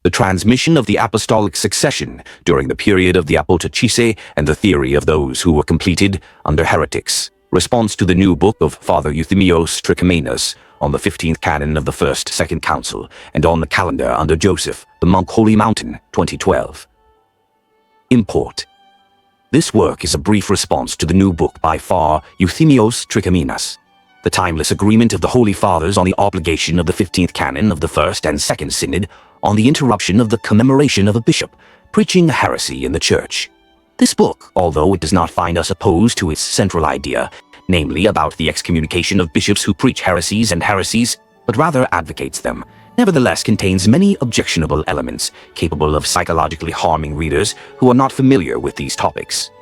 the transmission of the apostolic succession during the period of the Apostolic and the theory of those who were completed under heretics. Response to the new book of Father Euthemios Trichomenos on the 15th canon of the First Second Council and on the calendar under Joseph, the monk Holy Mountain, 2012. Import. This work is a brief response to the new book by Father Euthemios Trichomenos, the timeless agreement of the Holy Fathers on the obligation of the 15th canon of the First and Second Synod on the interruption of the commemoration of a bishop preaching a heresy in the Church. This book, although it does not find us opposed to its central idea, namely about the excommunication of bishops who preach heresies and heresies, but rather advocates them, nevertheless contains many objectionable elements capable of psychologically harming readers who are not familiar with these topics.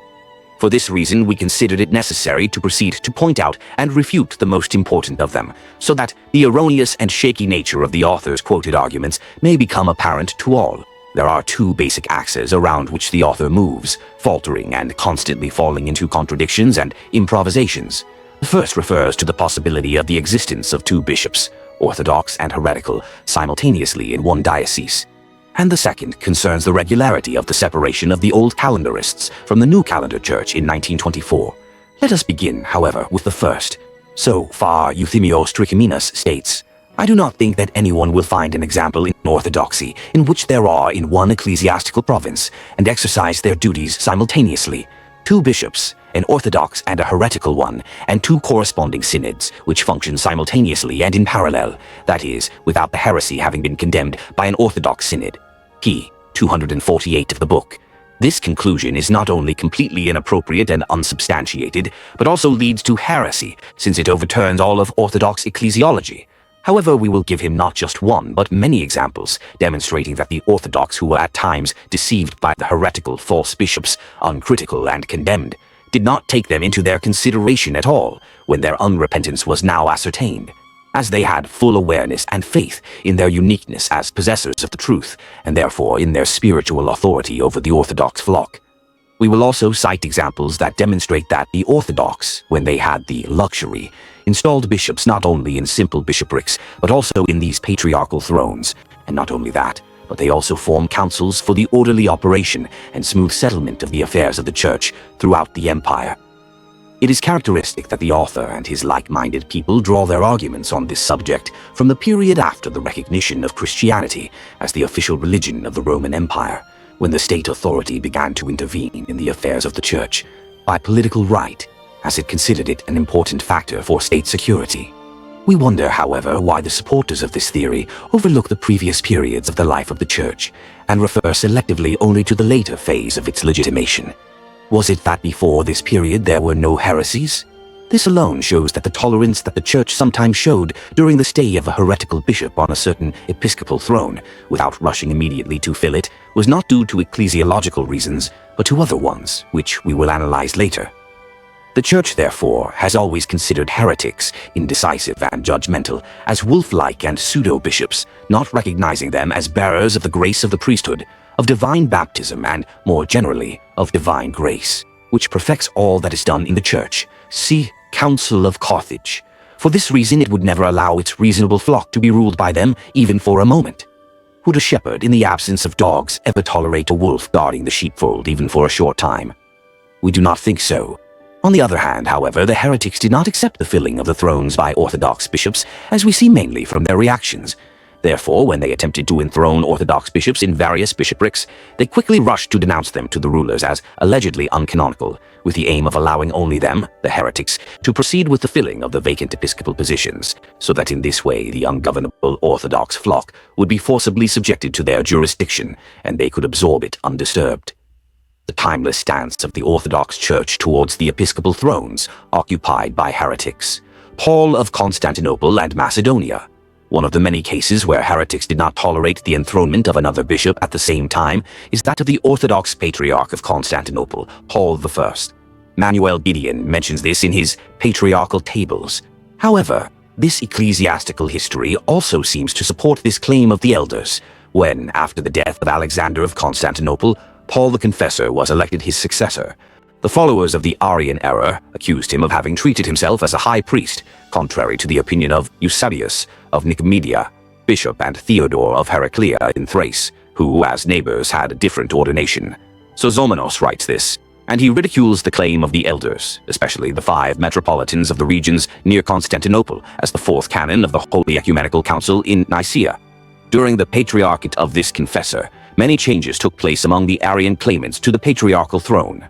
For this reason, we considered it necessary to proceed to point out and refute the most important of them, so that the erroneous and shaky nature of the author's quoted arguments may become apparent to all. There are two basic axes around which the author moves, faltering and constantly falling into contradictions and improvisations. The first refers to the possibility of the existence of two bishops, orthodox and heretical, simultaneously in one diocese. And the second concerns the regularity of the separation of the old calendarists from the new calendar church in 1924. Let us begin, however, with the first. So far, Euthemios Trichomenos states, "I do not think that anyone will find an example in orthodoxy in which there are in one ecclesiastical province and exercise their duties simultaneously, two bishops, an orthodox and a heretical one, and two corresponding synods which function simultaneously and in parallel, that is, without the heresy having been condemned by an orthodox synod." P. 248 of the book. This conclusion is not only completely inappropriate and unsubstantiated, but also leads to heresy, since it overturns all of orthodox ecclesiology. However, we will give him not just one, but many examples, demonstrating that the orthodox who were at times deceived by the heretical false bishops, uncritical and condemned, did not take them into their consideration at all when their unrepentance was now ascertained, as they had full awareness and faith in their uniqueness as possessors of the truth, and therefore in their spiritual authority over the orthodox flock. We will also cite examples that demonstrate that the orthodox, when they had the luxury, installed bishops not only in simple bishoprics, but also in these patriarchal thrones, and not only that, but they also formed councils for the orderly operation and smooth settlement of the affairs of the Church throughout the empire. It is characteristic that the author and his like-minded people draw their arguments on this subject from the period after the recognition of Christianity as the official religion of the Roman Empire, when the state authority began to intervene in the affairs of the Church by political right, as it considered it an important factor for state security. We wonder, however, why the supporters of this theory overlook the previous periods of the life of the Church and refer selectively only to the later phase of its legitimation. Was it that before this period there were no heresies? This alone shows that the tolerance that the Church sometimes showed during the stay of a heretical bishop on a certain episcopal throne, without rushing immediately to fill it, was not due to ecclesiological reasons, but to other ones, which we will analyze later. The Church, therefore, has always considered heretics, indecisive and judgmental, as wolf-like and pseudo-bishops, not recognizing them as bearers of the grace of the priesthood, of divine baptism and, more generally, of divine grace, which perfects all that is done in the Church. See Council of Carthage. For this reason it would never allow its reasonable flock to be ruled by them, even for a moment. Would a shepherd, in the absence of dogs, ever tolerate a wolf guarding the sheepfold even for a short time? We do not think so. On the other hand, however, the heretics did not accept the filling of the thrones by orthodox bishops, as we see mainly from their reactions. Therefore, when they attempted to enthrone orthodox bishops in various bishoprics, they quickly rushed to denounce them to the rulers as allegedly uncanonical, with the aim of allowing only them, the heretics, to proceed with the filling of the vacant episcopal positions, so that in this way the ungovernable orthodox flock would be forcibly subjected to their jurisdiction, and they could absorb it undisturbed. The timeless stance of the Orthodox Church towards the episcopal thrones occupied by heretics. Paul of Constantinople and Macedonia. One of the many cases where heretics did not tolerate the enthronement of another bishop at the same time is that of the Orthodox Patriarch of Constantinople, Paul I. Manuel Gideon mentions this in his Patriarchal Tables. However, this ecclesiastical history also seems to support this claim of the elders, when, after the death of Alexander of Constantinople, Paul the Confessor was elected his successor. The followers of the Arian error accused him of having treated himself as a high priest, contrary to the opinion of Eusebius of Nicomedia, Bishop, and Theodore of Heraclea in Thrace, who, as neighbors, had a different ordination. So Zomenos writes this, and he ridicules the claim of the elders, especially the 5 metropolitans of the regions near Constantinople, as the 4th canon of the Holy Ecumenical Council in Nicaea. During the patriarchate of this confessor, many changes took place among the Arian claimants to the patriarchal throne.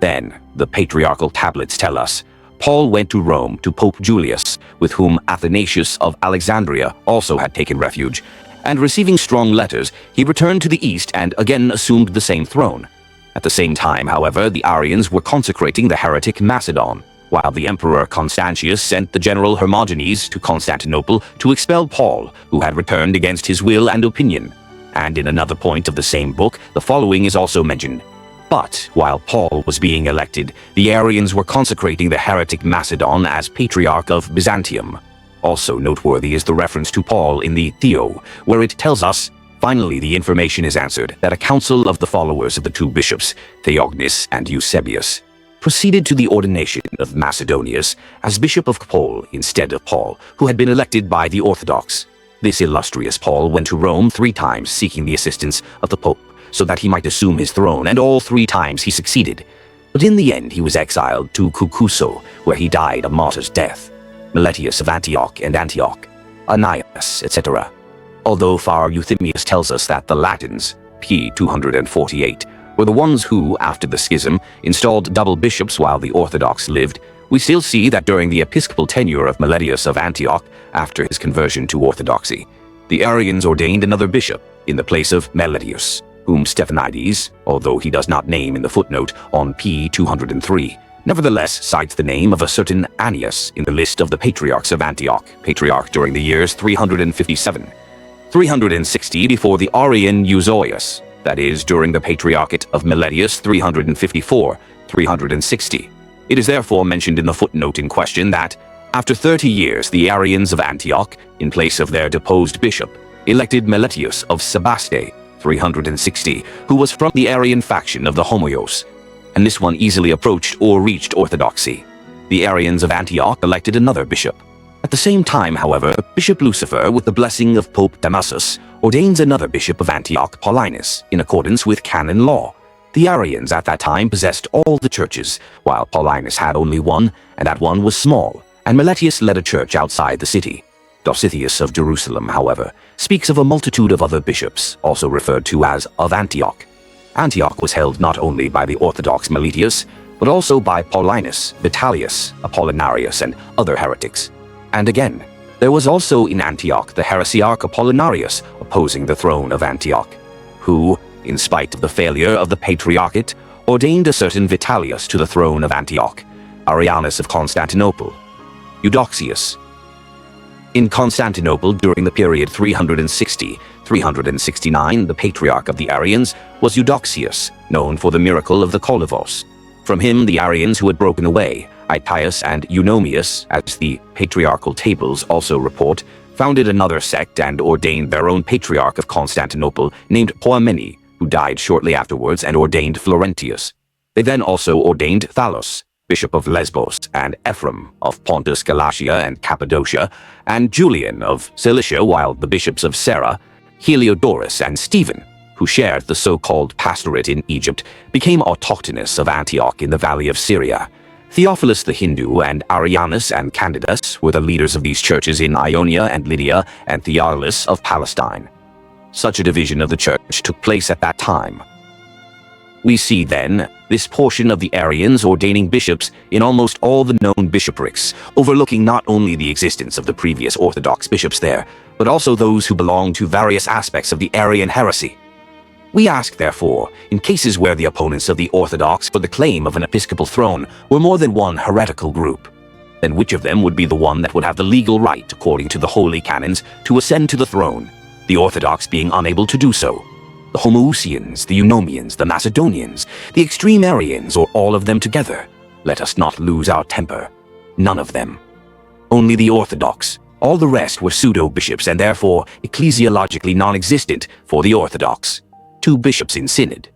Then, the patriarchal tablets tell us, Paul went to Rome to Pope Julius, with whom Athanasius of Alexandria also had taken refuge, and receiving strong letters, he returned to the east and again assumed the same throne. At the same time, however, the Arians were consecrating the heretic Macedon, while the Emperor Constantius sent the general Hermogenes to Constantinople to expel Paul, who had returned against his will and opinion. And in another point of the same book, the following is also mentioned. But while Paul was being elected, the Arians were consecrating the heretic Macedon as Patriarch of Byzantium. Also noteworthy is the reference to Paul in the Theo, where it tells us, finally the information is answered that a council of the followers of the 2 bishops, Theognis and Eusebius, proceeded to the ordination of Macedonius as Bishop of Pol instead of Paul, who had been elected by the Orthodox. This illustrious Paul went to Rome 3 times seeking the assistance of the Pope, so that he might assume his throne, and all 3 times he succeeded. But in the end he was exiled to Cucuso, where he died a martyr's death. Meletius of Antioch and Antioch, Ananias, etc. Although Father Euthemius tells us that the Latins, p. 248, were the ones who, after the schism, installed double bishops while the Orthodox lived, we still see that during the episcopal tenure of Meletius of Antioch, after his conversion to Orthodoxy, the Arians ordained another bishop in the place of Meletius, whom Stephanides, although he does not name in the footnote on p. 203, nevertheless cites the name of a certain Annius in the list of the patriarchs of Antioch, patriarch during the years 357. 360 before the Arian Euzoius, that is, during the patriarchate of Meletius 354, 360. It is therefore mentioned in the footnote in question that, after 30 years, the Arians of Antioch, in place of their deposed bishop, elected Meletius of Sebaste, 360, who was from the Arian faction of the Homoios, and this one easily approached or reached orthodoxy. The Arians of Antioch elected another bishop. At the same time, however, Bishop Lucifer, with the blessing of Pope Damasus, ordains another bishop of Antioch, Paulinus, in accordance with canon law. The Arians at that time possessed all the churches, while Paulinus had only one, and that one was small, and Meletius led a church outside the city. Dositheus of Jerusalem, however, speaks of a multitude of other bishops, also referred to as of Antioch. Antioch was held not only by the Orthodox Meletius, but also by Paulinus, Vitellius, Apollinarius, and other heretics. And again, there was also in Antioch the heresiarch Apollinarius opposing the throne of Antioch, who, in spite of the failure of the patriarchate, ordained a certain Vitellius to the throne of Antioch, Arianus of Constantinople, Eudoxius. In Constantinople during the period 360-369, the patriarch of the Arians was Eudoxius, known for the miracle of the Kolivos. From him the Arians who had broken away, Aetius and Eunomius, as the patriarchal tables also report, founded another sect and ordained their own patriarch of Constantinople named Poamene, who died shortly afterwards, and ordained Florentius. They then also ordained Thallus, bishop of Lesbos, and Ephraim of Pontus, Galatia, and Cappadocia, and Julian of Cilicia, while the bishops of Serra, Heliodorus, and Stephen, who shared the so-called pastorate in Egypt, became autochthonous of Antioch in the valley of Syria. Theophilus the Hindu and Arianus and Candidus were the leaders of these churches in Ionia and Lydia, and Theophilus of Palestine. Such a division of the church took place at that time. We see then this portion of the Arians ordaining bishops in almost all the known bishoprics, overlooking not only the existence of the previous Orthodox bishops there, but also those who belonged to various aspects of the Arian heresy. We ask, therefore, in cases where the opponents of the Orthodox for the claim of an episcopal throne were more than one heretical group, then which of them would be the one that would have the legal right, according to the holy canons, to ascend to the throne, the Orthodox being unable to do so? The Homoousians, the Eunomians, the Macedonians, the extreme Arians, or all of them together? Let us not lose our temper. None of them. Only the Orthodox. All the rest were pseudo-bishops and therefore ecclesiologically non-existent for the Orthodox. 2 bishops in synod.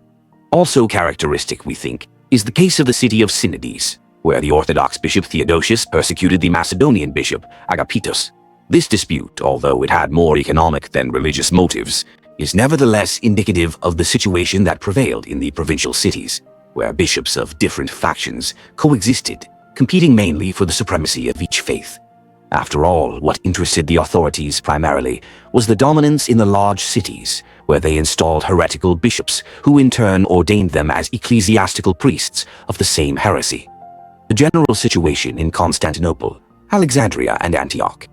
Also characteristic, we think, is the case of the city of Synades, where the Orthodox bishop Theodosius persecuted the Macedonian bishop Agapetus. This dispute, although it had more economic than religious motives, is nevertheless indicative of the situation that prevailed in the provincial cities, where bishops of different factions coexisted, competing mainly for the supremacy of each faith. After all, what interested the authorities primarily was the dominance in the large cities, where they installed heretical bishops who in turn ordained them as ecclesiastical priests of the same heresy. The general situation in Constantinople, Alexandria, and Antioch.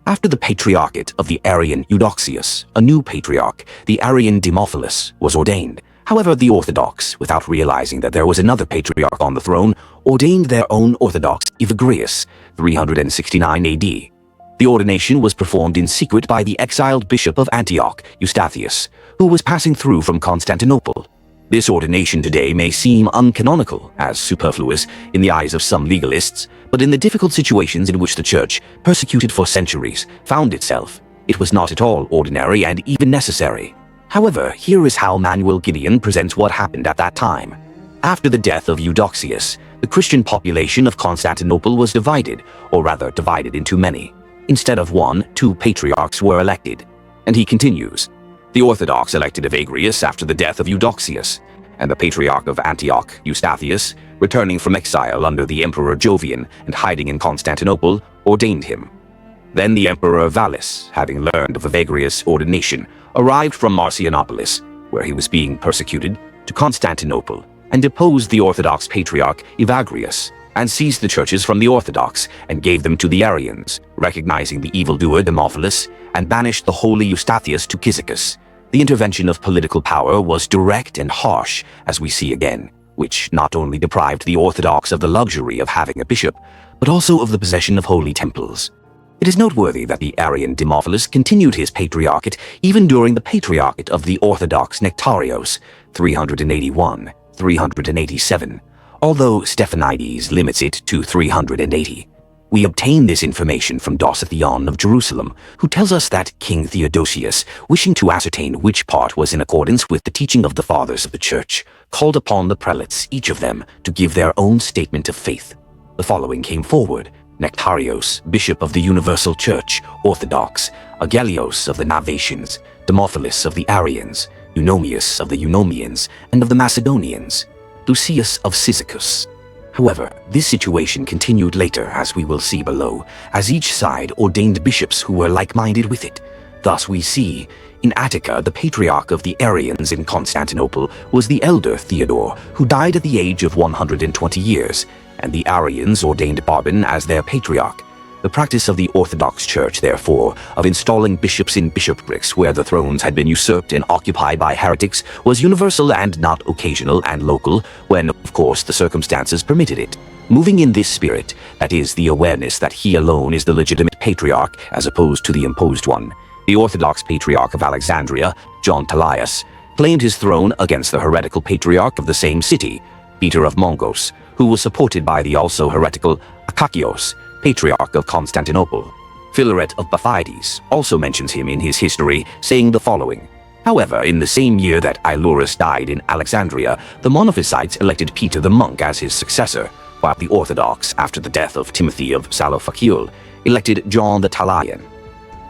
After the patriarchate of the Arian Eudoxius, a new patriarch, the Arian Demophilus, was ordained. However, the Orthodox, without realizing that there was another patriarch on the throne, ordained their own Orthodox Evagrius, 369 AD. The ordination was performed in secret by the exiled bishop of Antioch, Eustathius, who was passing through from Constantinople. This ordination today may seem uncanonical, as superfluous in the eyes of some legalists, but in the difficult situations in which the Church, persecuted for centuries, found itself, it was not at all ordinary and even necessary. However, here is how Manuel Gideon presents what happened at that time. After the death of Eudoxius, the Christian population of Constantinople was divided, or rather divided into many. Instead of one, two patriarchs were elected. And he continues, the Orthodox elected Evagrius after the death of Eudoxius, and the Patriarch of Antioch, Eustathius, returning from exile under the Emperor Jovian and hiding in Constantinople, ordained him. Then the Emperor Valens, having learned of Evagrius' ordination, arrived from Marcianopolis, where he was being persecuted, to Constantinople, and deposed the Orthodox Patriarch Evagrius, and seized the churches from the Orthodox, and gave them to the Arians, recognizing the evildoer Demophilus, and banished the holy Eustathius to Cyzicus. The intervention of political power was direct and harsh, as we see again, which not only deprived the Orthodox of the luxury of having a bishop, but also of the possession of holy temples. It is noteworthy that the Arian Demophilus continued his patriarchate even during the patriarchate of the Orthodox Nectarios, 381-387, although Stephanides limits it to 380. We obtain this information from Dositheon of Jerusalem, who tells us that King Theodosius, wishing to ascertain which part was in accordance with the teaching of the fathers of the Church, called upon the prelates, each of them, to give their own statement of faith. The following came forward: Nectarios, Bishop of the Universal Church, Orthodox; Agelios of the Navations; Demophilus of the Arians; Eunomius of the Eunomians and of the Macedonians; Lucius of Cyzicus. However, this situation continued later, as we will see below, as each side ordained bishops who were like-minded with it. Thus we see, in Attica, the patriarch of the Arians in Constantinople was the elder Theodore, who died at the age of 120 years, and the Arians ordained Barban as their patriarch. The practice of the Orthodox Church, therefore, of installing bishops in bishoprics where the thrones had been usurped and occupied by heretics was universal and not occasional and local when, of course, the circumstances permitted it. Moving in this spirit, that is, the awareness that he alone is the legitimate patriarch as opposed to the imposed one, the Orthodox Patriarch of Alexandria, John Talius, claimed his throne against the heretical patriarch of the same city, Peter of Mongos, who was supported by the also heretical Akakios, Patriarch of Constantinople. Philaret of Bathides also mentions him in his history, saying the following: However, in the same year that Ilurus died in Alexandria, the Monophysites elected Peter the monk as his successor, while the Orthodox, after the death of Timothy of Salophaciol, elected John the Talian.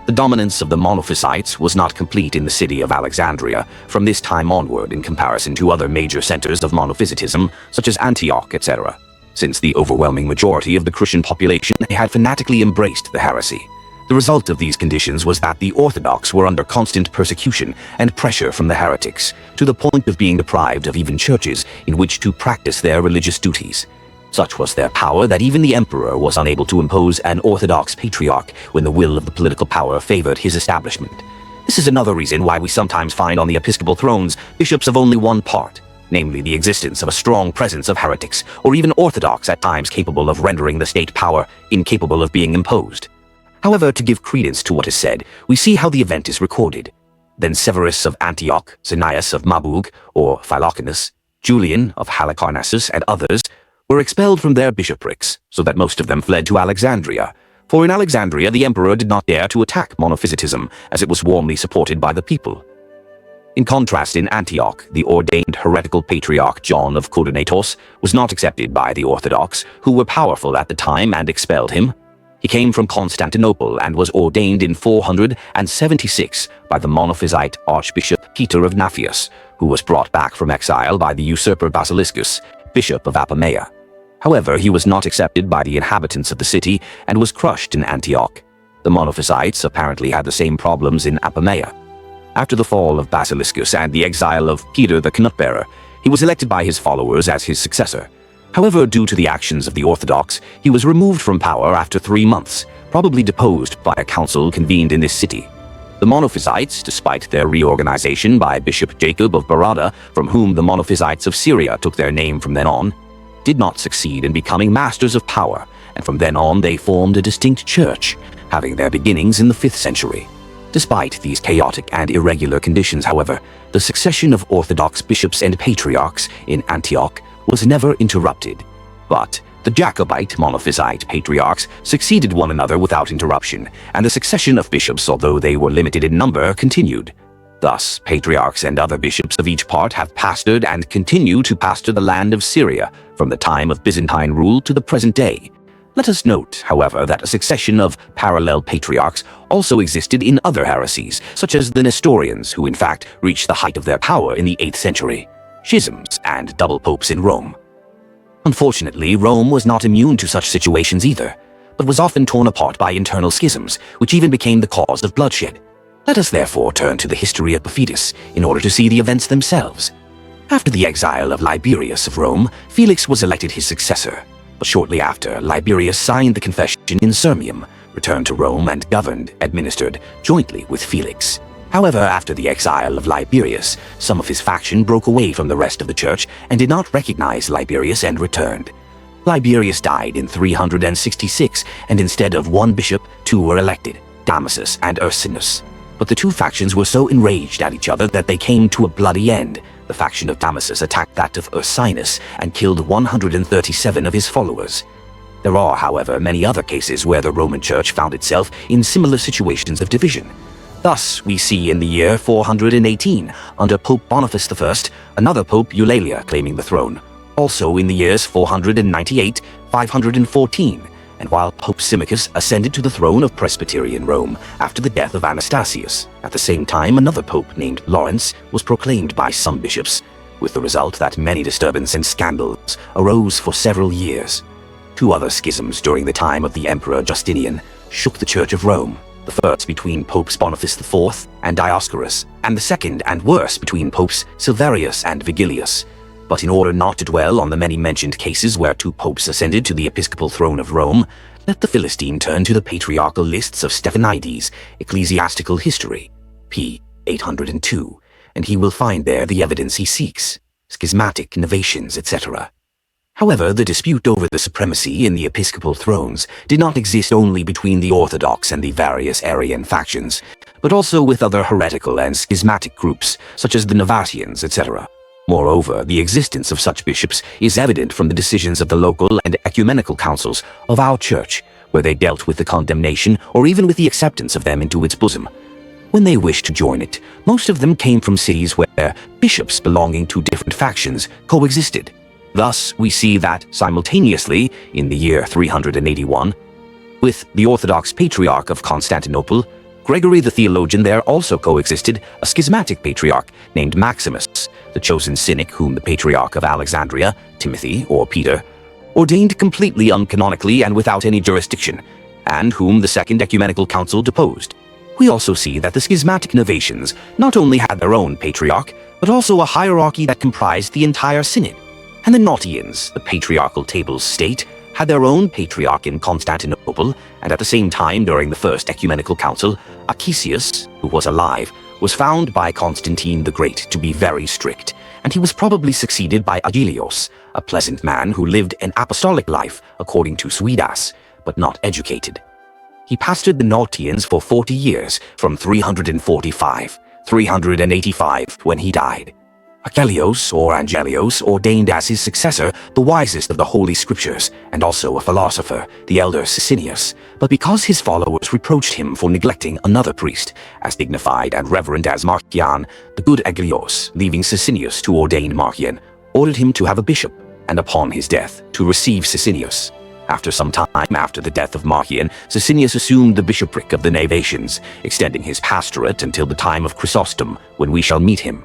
The dominance of the Monophysites was not complete in the city of Alexandria from this time onward in comparison to other major centers of monophysitism, such as Antioch, etc., since the overwhelming majority of the Christian population had fanatically embraced the heresy. The result of these conditions was that the Orthodox were under constant persecution and pressure from the heretics, to the point of being deprived of even churches in which to practice their religious duties. Such was their power that even the emperor was unable to impose an Orthodox patriarch when the will of the political power favored his establishment. This is another reason why we sometimes find on the episcopal thrones bishops of only one part, namely the existence of a strong presence of heretics, or even Orthodox at times capable of rendering the state power incapable of being imposed. However, to give credence to what is said, we see how the event is recorded. Then Severus of Antioch, Zanias of Mabug, or Philoconus, Julian of Halicarnassus, and others were expelled from their bishoprics, so that most of them fled to Alexandria. For in Alexandria the emperor did not dare to attack monophysitism, as it was warmly supported by the people. In contrast, in Antioch, the ordained heretical patriarch John of Codonatos was not accepted by the Orthodox, who were powerful at the time and expelled him. He came from Constantinople and was ordained in 476 by the Monophysite Archbishop Peter of Naphius, who was brought back from exile by the usurper Basiliscus, bishop of Apamea. However, he was not accepted by the inhabitants of the city and was crushed in Antioch. The Monophysites apparently had the same problems in Apamea. After the fall of Basiliscus and the exile of Peter the Knut-bearer, he was elected by his followers as his successor. However, due to the actions of the Orthodox, he was removed from power after 3 months, probably deposed by a council convened in this city. The Monophysites, despite their reorganization by Bishop Jacob of Barada, from whom the Monophysites of Syria took their name from then on, did not succeed in becoming masters of power, and from then on they formed a distinct church, having their beginnings in the 5th century. Despite these chaotic and irregular conditions, however, the succession of Orthodox bishops and patriarchs in Antioch was never interrupted. But the Jacobite Monophysite patriarchs succeeded one another without interruption, and the succession of bishops, although they were limited in number, continued. Thus, patriarchs and other bishops of each part have pastored and continue to pastor the land of Syria from the time of Byzantine rule to the present day. Let us note, however, that a succession of parallel patriarchs also existed in other heresies, such as the Nestorians, who in fact reached the height of their power in the 8th century, schisms, and double popes in Rome. Unfortunately, Rome was not immune to such situations either, but was often torn apart by internal schisms, which even became the cause of bloodshed. Let us therefore turn to the history of Baphoetus in order to see the events themselves. After the exile of Liberius of Rome, Felix was elected his successor. But shortly after, Liberius signed the confession in Sirmium, returned to Rome and administered jointly with Felix. However, after the exile of Liberius, some of his faction broke away from the rest of the church and did not recognize Liberius and returned. Liberius died in 366, and instead of one bishop, 2 were elected, Damasus and Ursinus. But the 2 factions were so enraged at each other that they came to a bloody end. The faction of Damasus attacked that of Ursinus and killed 137 of his followers. There are, however, many other cases where the Roman Church found itself in similar situations of division. Thus, we see in the year 418, under Pope Boniface I, another Pope Eulalia claiming the throne. Also in the years 498, 514, and while Pope Symmachus ascended to the throne of Presbyterian Rome after the death of Anastasius. At the same time, another pope named Lawrence was proclaimed by some bishops, with the result that many disturbances and scandals arose for several years. 2 other schisms during the time of the Emperor Justinian shook the Church of Rome, the first between Popes Boniface IV and Dioscorus, and the second and worse between Popes Silverius and Vigilius. But in order not to dwell on the many mentioned cases where 2 popes ascended to the episcopal throne of Rome, let the Philistine turn to the patriarchal lists of Stephanides' Ecclesiastical History, p. 802, and he will find there the evidence he seeks, schismatic innovations, etc. However, the dispute over the supremacy in the episcopal thrones did not exist only between the Orthodox and the various Arian factions, but also with other heretical and schismatic groups, such as the Novatians, etc. Moreover, the existence of such bishops is evident from the decisions of the local and ecumenical councils of our church, where they dealt with the condemnation or even with the acceptance of them into its bosom. When they wished to join it, most of them came from cities where bishops belonging to different factions coexisted. Thus, we see that simultaneously, in the year 381, with the Orthodox Patriarch of Constantinople, Gregory the theologian there also coexisted a schismatic patriarch named Maximus, the chosen cynic whom the Patriarch of Alexandria, Timothy or Peter, ordained completely uncanonically and without any jurisdiction, and whom the Second Ecumenical Council deposed. We also see that the schismatic Novatians not only had their own patriarch, but also a hierarchy that comprised the entire synod. And the Nautians, the patriarchal tables state, had their own patriarch in Constantinople, and at the same time during the First Ecumenical Council, Achesius, who was alive, was found by Constantine the Great to be very strict, and he was probably succeeded by Agilios, a pleasant man who lived an apostolic life according to Suidas, but not educated. He pastored the Nautians for 40 years, from 385 when he died. Achelios or Angelios ordained as his successor the wisest of the Holy Scriptures, and also a philosopher, the elder Sicinius, but because his followers reproached him for neglecting another priest, as dignified and reverend as Marcian, the good Agelios, leaving Sicinius to ordain Marcian, ordered him to have a bishop, and upon his death to receive Sicinius. After some time after the death of Marcian, Sicinius assumed the bishopric of the Novatians, extending his pastorate until the time of Chrysostom, when we shall meet him.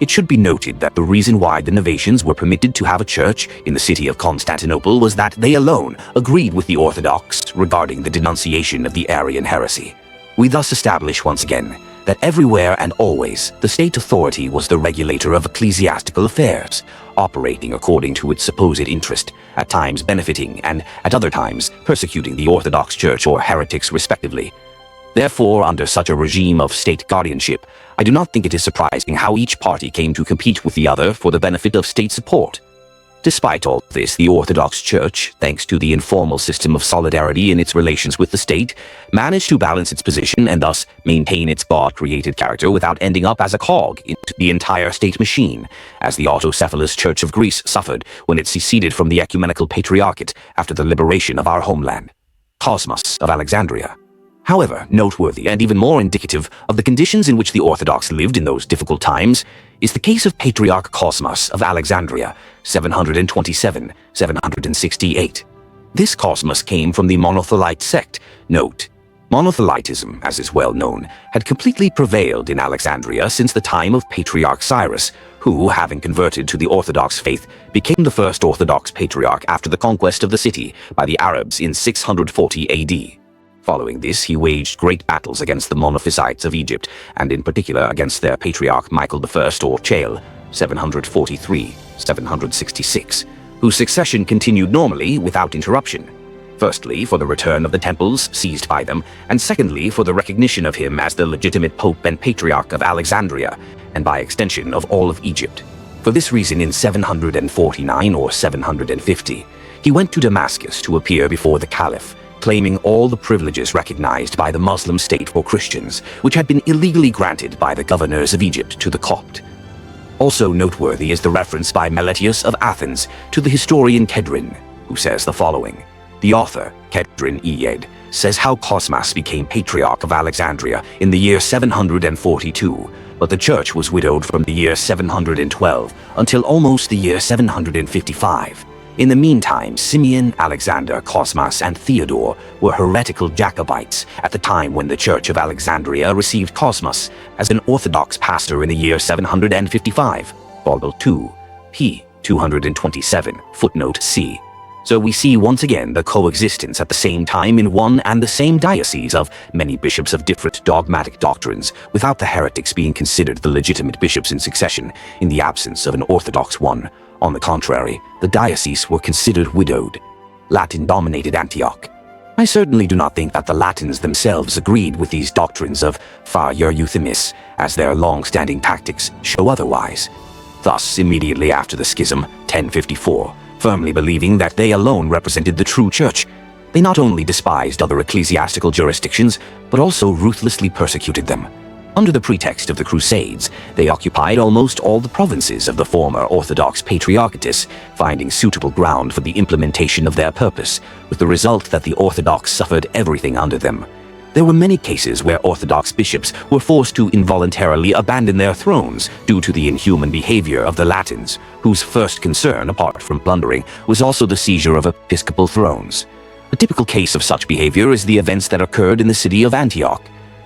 It should be noted that the reason why the Novatians were permitted to have a church in the city of Constantinople was that they alone agreed with the Orthodox regarding the denunciation of the Arian heresy. We thus establish once again that everywhere and always the state authority was the regulator of ecclesiastical affairs, operating according to its supposed interest, at times benefiting and at other times persecuting the Orthodox Church or heretics respectively. Therefore, under such a regime of state guardianship, I do not think it is surprising how each party came to compete with the other for the benefit of state support. Despite all this, the Orthodox Church, thanks to the informal system of solidarity in its relations with the state, managed to balance its position and thus maintain its God-created character without ending up as a cog into the entire state machine, as the autocephalous Church of Greece suffered when it seceded from the ecumenical patriarchate after the liberation of our homeland. Cosmas of Alexandria. However, noteworthy and even more indicative of the conditions in which the Orthodox lived in those difficult times is the case of Patriarch Cosmas of Alexandria, 727-768. This Cosmas came from the monothelite sect. Note, monothelitism, as is well known, had completely prevailed in Alexandria since the time of Patriarch Cyrus, who, having converted to the Orthodox faith, became the first Orthodox patriarch after the conquest of the city by the Arabs in 640 AD. Following this, he waged great battles against the Monophysites of Egypt, and in particular against their patriarch Michael I or Chael, 743-766, whose succession continued normally without interruption. Firstly, for the return of the temples seized by them, and secondly, for the recognition of him as the legitimate pope and patriarch of Alexandria, and by extension of all of Egypt. For this reason, in 749 or 750, he went to Damascus to appear before the Caliph, claiming all the privileges recognized by the Muslim state for Christians, which had been illegally granted by the governors of Egypt to the Copt. Also noteworthy is the reference by Meletius of Athens to the historian Kedrin, who says the following. The author, Kedrin Iyed, says how Cosmas became Patriarch of Alexandria in the year 742, but the church was widowed from the year 712 until almost the year 755. In the meantime, Simeon, Alexander, Cosmas, and Theodore were heretical Jacobites at the time when the Church of Alexandria received Cosmas as an Orthodox pastor in the year 755, Vol. 2, p. 227, footnote c. So we see once again the coexistence at the same time in one and the same diocese of many bishops of different dogmatic doctrines, without the heretics being considered the legitimate bishops in succession in the absence of an Orthodox one. On the contrary, the dioceses were considered widowed. Latin-dominated Antioch. I certainly do not think that the Latins themselves agreed with these doctrines of fire euthymis, as their long-standing tactics show otherwise. Thus, immediately after the schism, 1054, firmly believing that they alone represented the true church, they not only despised other ecclesiastical jurisdictions, but also ruthlessly persecuted them. Under the pretext of the Crusades, they occupied almost all the provinces of the former Orthodox Patriarchates, finding suitable ground for the implementation of their purpose, with the result that the Orthodox suffered everything under them. There were many cases where Orthodox bishops were forced to involuntarily abandon their thrones due to the inhuman behavior of the Latins, whose first concern, apart from plundering, was also the seizure of episcopal thrones. A typical case of such behavior is the events that occurred in the city of Antioch.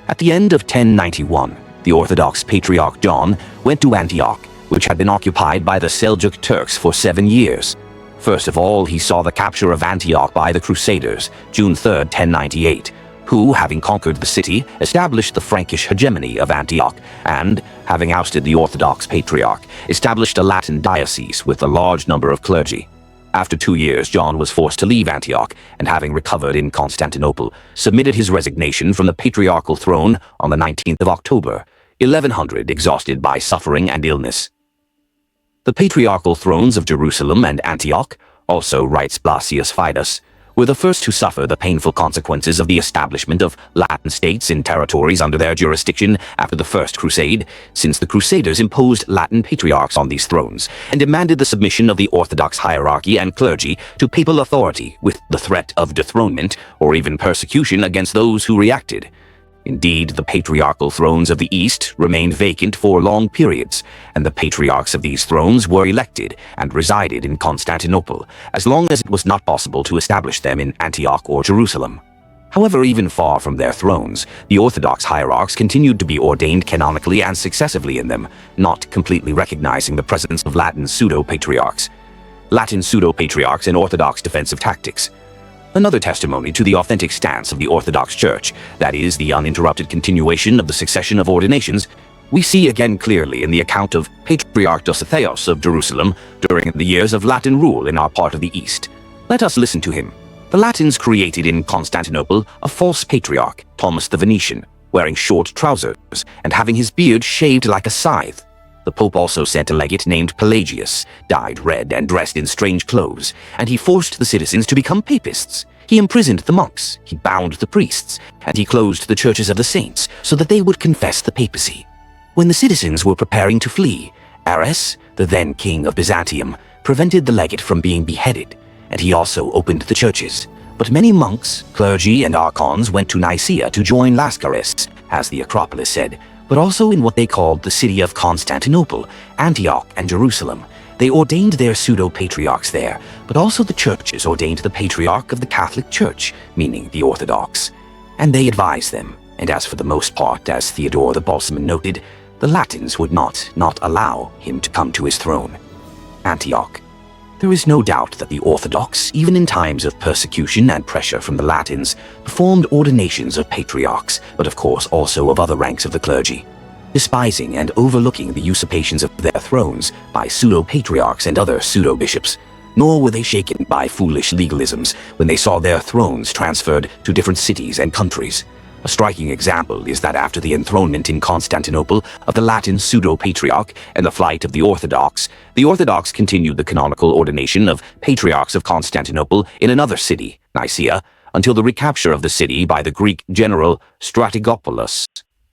At the end of 1091, the Orthodox Patriarch John went to Antioch, which had been occupied by the Seljuk Turks for 7 years. First of all, he saw the capture of Antioch by the Crusaders, June 3, 1098, who, having conquered the city, established the Frankish hegemony of Antioch, and, having ousted the Orthodox Patriarch, established a Latin diocese with a large number of clergy. After 2 years, John was forced to leave Antioch, and having recovered in Constantinople, submitted his resignation from the patriarchal throne on the 19th of October, 1100, exhausted by suffering and illness. The patriarchal thrones of Jerusalem and Antioch, also writes Blasius Fidus, were the first to suffer the painful consequences of the establishment of Latin states in territories under their jurisdiction after the First Crusade, since the Crusaders imposed Latin patriarchs on these thrones and demanded the submission of the Orthodox hierarchy and clergy to papal authority with the threat of dethronement or even persecution against those who reacted. Indeed, the patriarchal thrones of the East remained vacant for long periods, and the patriarchs of these thrones were elected and resided in Constantinople, as long as it was not possible to establish them in Antioch or Jerusalem. However, even far from their thrones, the Orthodox hierarchs continued to be ordained canonically and successively in them, not completely recognizing the presence of Latin pseudo-patriarchs. Latin pseudo-patriarchs and Orthodox defensive tactics. Another testimony to the authentic stance of the Orthodox Church, that is, the uninterrupted continuation of the succession of ordinations, we see again clearly in the account of Patriarch Dositheos of Jerusalem during the years of Latin rule in our part of the East. Let us listen to him. The Latins created in Constantinople a false patriarch, Thomas the Venetian, wearing short trousers and having his beard shaved like a scythe. The Pope also sent a legate named Pelagius, dyed red and dressed in strange clothes, and he forced the citizens to become papists. He imprisoned the monks, he bound the priests, and he closed the churches of the saints so that they would confess the papacy. When the citizens were preparing to flee, Ares, the then king of Byzantium, prevented the legate from being beheaded, and he also opened the churches. But many monks, clergy, and archons went to Nicaea to join Lascaris, as the Acropolis said, but also in what they called the city of Constantinople, Antioch, and Jerusalem. They ordained their pseudo-patriarchs there, but also the churches ordained the patriarch of the Catholic Church, meaning the Orthodox. And they advised them, and as for the most part, as Theodore the Balsamon noted, the Latins would not allow him to come to his throne. Antioch. There is no doubt that the Orthodox, even in times of persecution and pressure from the Latins, performed ordinations of patriarchs, but of course also of other ranks of the clergy, despising and overlooking the usurpations of their thrones by pseudo-patriarchs and other pseudo-bishops. Nor were they shaken by foolish legalisms when they saw their thrones transferred to different cities and countries. A striking example is that after the enthronement in Constantinople of the Latin pseudo-patriarch and the flight of the Orthodox continued the canonical ordination of patriarchs of Constantinople in another city, Nicaea, until the recapture of the city by the Greek general Strategopoulos.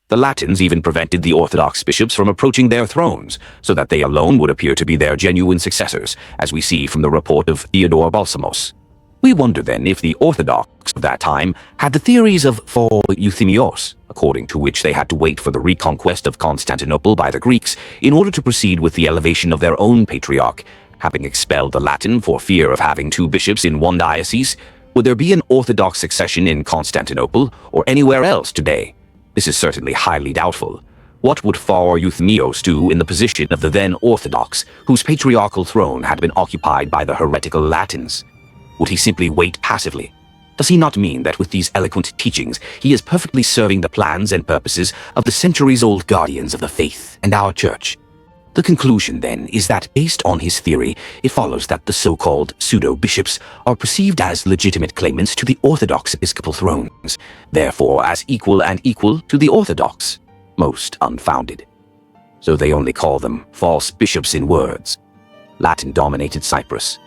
The Latins even prevented the Orthodox bishops from approaching their thrones, so that they alone would appear to be their genuine successors, as we see from the report of Theodore Balsamos. We wonder then if the Orthodox of that time had the theories of for Euthemios, according to which they had to wait for the reconquest of Constantinople by the Greeks in order to proceed with the elevation of their own patriarch. Having expelled the Latin for fear of having two bishops in one diocese, would there be an Orthodox succession in Constantinople or anywhere else today? This is certainly highly doubtful. What would for Euthemios do in the position of the then Orthodox, whose patriarchal throne had been occupied by the heretical Latins? Would he simply wait passively? Does he not mean that with these eloquent teachings he is perfectly serving the plans and purposes of the centuries-old guardians of the faith and our church? The conclusion, then, is that based on his theory, it follows that the so-called pseudo-bishops are perceived as legitimate claimants to the Orthodox episcopal thrones, therefore as equal to the Orthodox. Most unfounded. So they only call them false bishops in words. Latin-dominated Cyprus.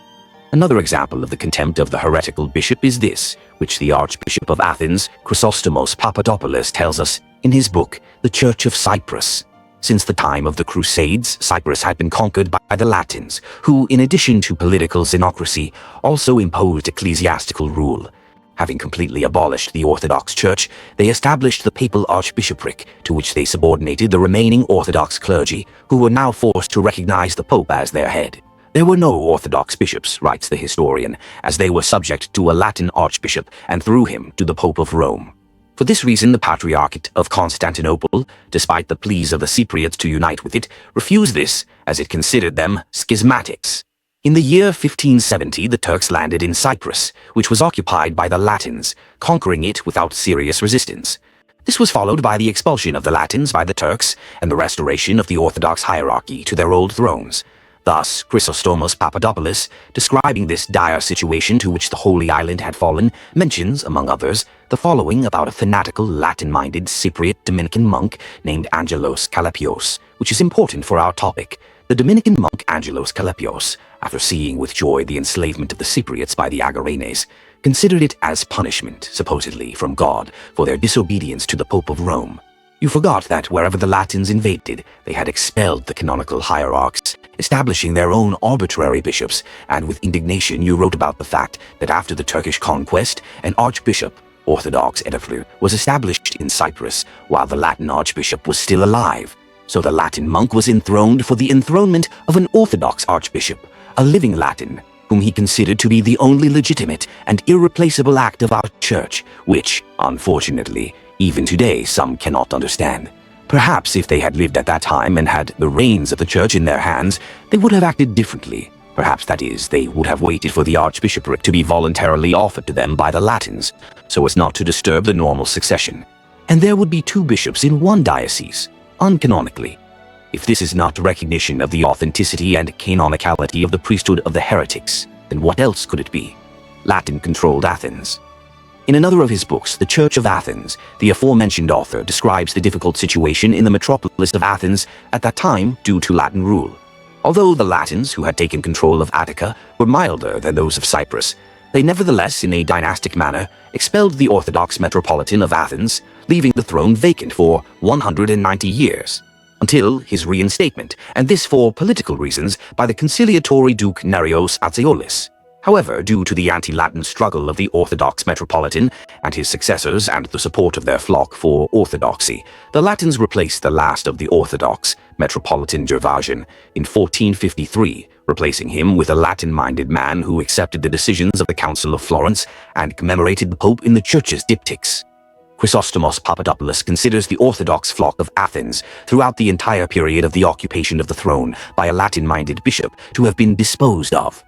Another example of the contempt of the heretical bishop is this, which the Archbishop of Athens, Chrysostomos Papadopoulos, tells us in his book, The Church of Cyprus. Since the time of the Crusades, Cyprus had been conquered by the Latins, who, in addition to political xenocracy, also imposed ecclesiastical rule. Having completely abolished the Orthodox Church, they established the papal archbishopric, to which they subordinated the remaining Orthodox clergy, who were now forced to recognize the Pope as their head. There were no Orthodox bishops, writes the historian, as they were subject to a Latin archbishop and through him to the Pope of Rome. For this reason, the Patriarchate of Constantinople, despite the pleas of the Cypriots to unite with it, refused this, as it considered them schismatics. In the year 1570, the Turks landed in Cyprus, which was occupied by the Latins, conquering it without serious resistance. This was followed by the expulsion of the Latins by the Turks and the restoration of the Orthodox hierarchy to their old thrones. Thus, Chrysostomos Papadopoulos, describing this dire situation to which the Holy Island had fallen, mentions, among others, the following about a fanatical Latin-minded Cypriot Dominican monk named Angelos Kalapios, which is important for our topic. The Dominican monk Angelos Kalapios, after seeing with joy the enslavement of the Cypriots by the Agarenes, considered it as punishment, supposedly, from God for their disobedience to the Pope of Rome. You forgot that wherever the Latins invaded, they had expelled the canonical hierarchs, establishing their own arbitrary bishops, and with indignation you wrote about the fact that after the Turkish conquest, an archbishop, Orthodox editor was established in Cyprus while the Latin archbishop was still alive. So the Latin monk was enthroned for the enthronement of an Orthodox archbishop, a living Latin, whom he considered to be the only legitimate and irreplaceable act of our church, which, unfortunately, even today some cannot understand. Perhaps if they had lived at that time and had the reins of the church in their hands, they would have acted differently. Perhaps, that is, they would have waited for the archbishopric to be voluntarily offered to them by the Latins, so as not to disturb the normal succession. And there would be 2 bishops in one diocese, uncanonically. If this is not recognition of the authenticity and canonicality of the priesthood of the heretics, then what else could it be? Latin-controlled Athens. In another of his books, The Church of Athens, the aforementioned author describes the difficult situation in the metropolis of Athens at that time due to Latin rule. Although the Latins, who had taken control of Attica, were milder than those of Cyprus, they nevertheless, in a dynastic manner, expelled the Orthodox metropolitan of Athens, leaving the throne vacant for 190 years, until his reinstatement, and this for political reasons, by the conciliatory Duke Nereus Atziolis. However, due to the anti-Latin struggle of the Orthodox metropolitan and his successors and the support of their flock for orthodoxy, the Latins replaced the last of the Orthodox, Metropolitan Gervasian, in 1453, replacing him with a Latin-minded man who accepted the decisions of the Council of Florence and commemorated the Pope in the Church's diptychs. Chrysostomos Papadopoulos considers the Orthodox flock of Athens throughout the entire period of the occupation of the throne by a Latin-minded bishop to have been disposed of.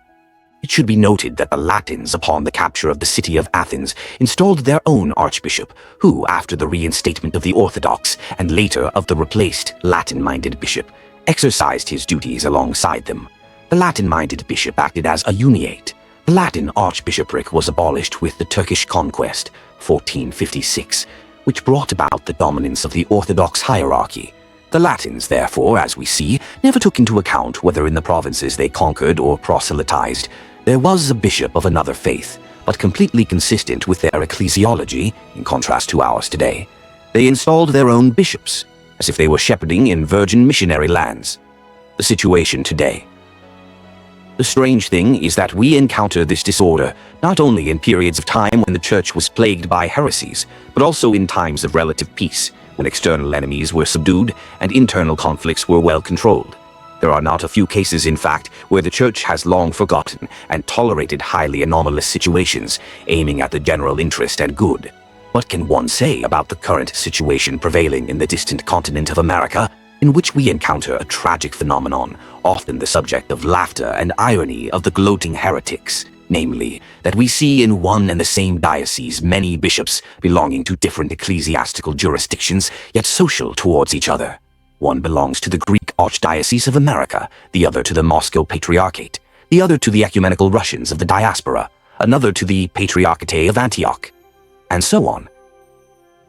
It should be noted that the Latins, upon the capture of the city of Athens, installed their own archbishop, who, after the reinstatement of the Orthodox and later of the replaced Latin-minded bishop, exercised his duties alongside them. The Latin-minded bishop acted as a uniate. The Latin archbishopric was abolished with the Turkish conquest, 1456, which brought about the dominance of the Orthodox hierarchy. The Latins, therefore, as we see, never took into account whether in the provinces they conquered or proselytized, there was a bishop of another faith, but completely consistent with their ecclesiology, in contrast to ours today. They installed their own bishops, as if they were shepherding in virgin missionary lands. The situation today. The strange thing is that we encounter this disorder not only in periods of time when the church was plagued by heresies, but also in times of relative peace, when external enemies were subdued and internal conflicts were well controlled. There are not a few cases, in fact, where the church has long forgotten and tolerated highly anomalous situations, aiming at the general interest and good. What can one say about the current situation prevailing in the distant continent of America, in which we encounter a tragic phenomenon, often the subject of laughter and irony of the gloating heretics, namely, that we see in one and the same diocese many bishops belonging to different ecclesiastical jurisdictions, yet social towards each other. One belongs to the Greek Archdiocese of America, the other to the Moscow Patriarchate, the other to the ecumenical Russians of the diaspora, another to the Patriarchate of Antioch, and so on.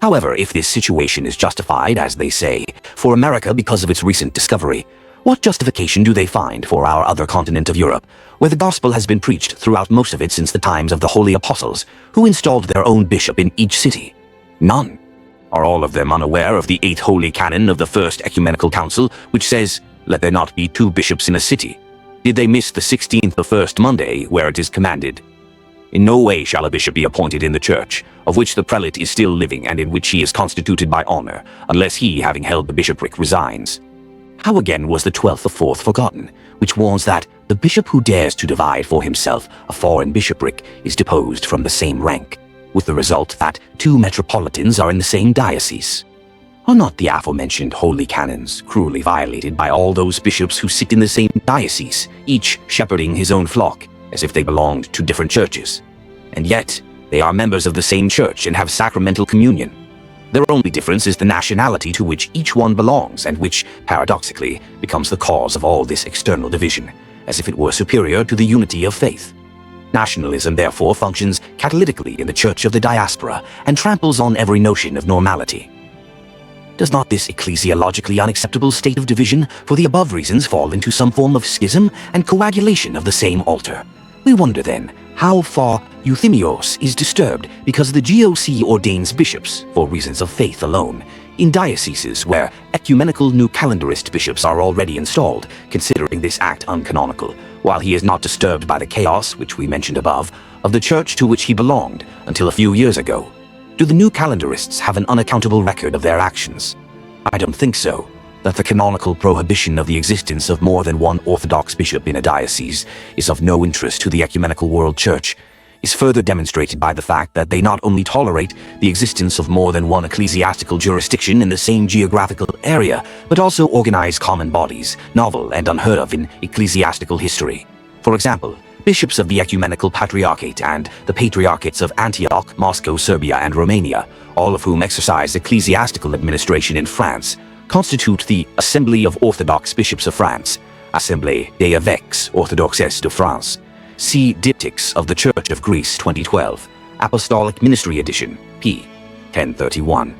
However, if this situation is justified, as they say, for America because of its recent discovery, what justification do they find for our other continent of Europe, where the gospel has been preached throughout most of it since the times of the Holy Apostles, who installed their own bishop in each city? None. Are all of them unaware of the 8th Holy Canon of the First Ecumenical Council, which says, "Let there not be 2 bishops in a city"? Did they miss the 16th of First Monday, where it is commanded, "In no way shall a bishop be appointed in the church, of which the prelate is still living and in which he is constituted by honor, unless he, having held the bishopric, resigns"? How again was the 12th of Fourth forgotten, which warns that the bishop who dares to divide for himself a foreign bishopric is deposed from the same rank, with the result that 2 metropolitans are in the same diocese? Are not the aforementioned holy canons cruelly violated by all those bishops who sit in the same diocese, each shepherding his own flock, as if they belonged to different churches? And yet, they are members of the same church and have sacramental communion. Their only difference is the nationality to which each one belongs, and which, paradoxically, becomes the cause of all this external division, as if it were superior to the unity of faith. Nationalism, therefore, functions catalytically in the church of the diaspora and tramples on every notion of normality. Does not this ecclesiologically unacceptable state of division for the above reasons fall into some form of schism and coagulation of the same altar? We wonder then how far Euthymos is disturbed because the GOC ordains bishops, for reasons of faith alone, in dioceses where ecumenical new calendarist bishops are already installed, considering this act uncanonical, while he is not disturbed by the chaos, which we mentioned above, of the church to which he belonged until a few years ago. Do the new calendarists have an unaccountable record of their actions? I don't think so. That the canonical prohibition of the existence of more than one Orthodox bishop in a diocese is of no interest to the ecumenical world church is further demonstrated by the fact that they not only tolerate the existence of more than one ecclesiastical jurisdiction in the same geographical area, but also organize common bodies, novel and unheard of in ecclesiastical history. For example, bishops of the Ecumenical Patriarchate and the Patriarchates of Antioch, Moscow, Serbia, and Romania, all of whom exercise ecclesiastical administration in France, constitute the Assembly of Orthodox Bishops of France, Assemblée des Évêques Orthodoxes de France. See Diptychs of the Church of Greece 2012, Apostolic Ministry Edition, p. 1031.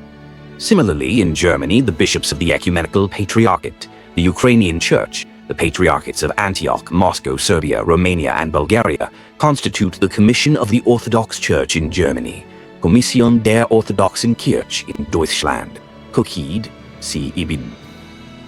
Similarly, in Germany, the bishops of the Ecumenical Patriarchate, the Ukrainian Church, the Patriarchates of Antioch, Moscow, Serbia, Romania, and Bulgaria constitute the Commission of the Orthodox Church in Germany, Kommission der Orthodoxen Kirche in Deutschland, Kokid, c. Ibid.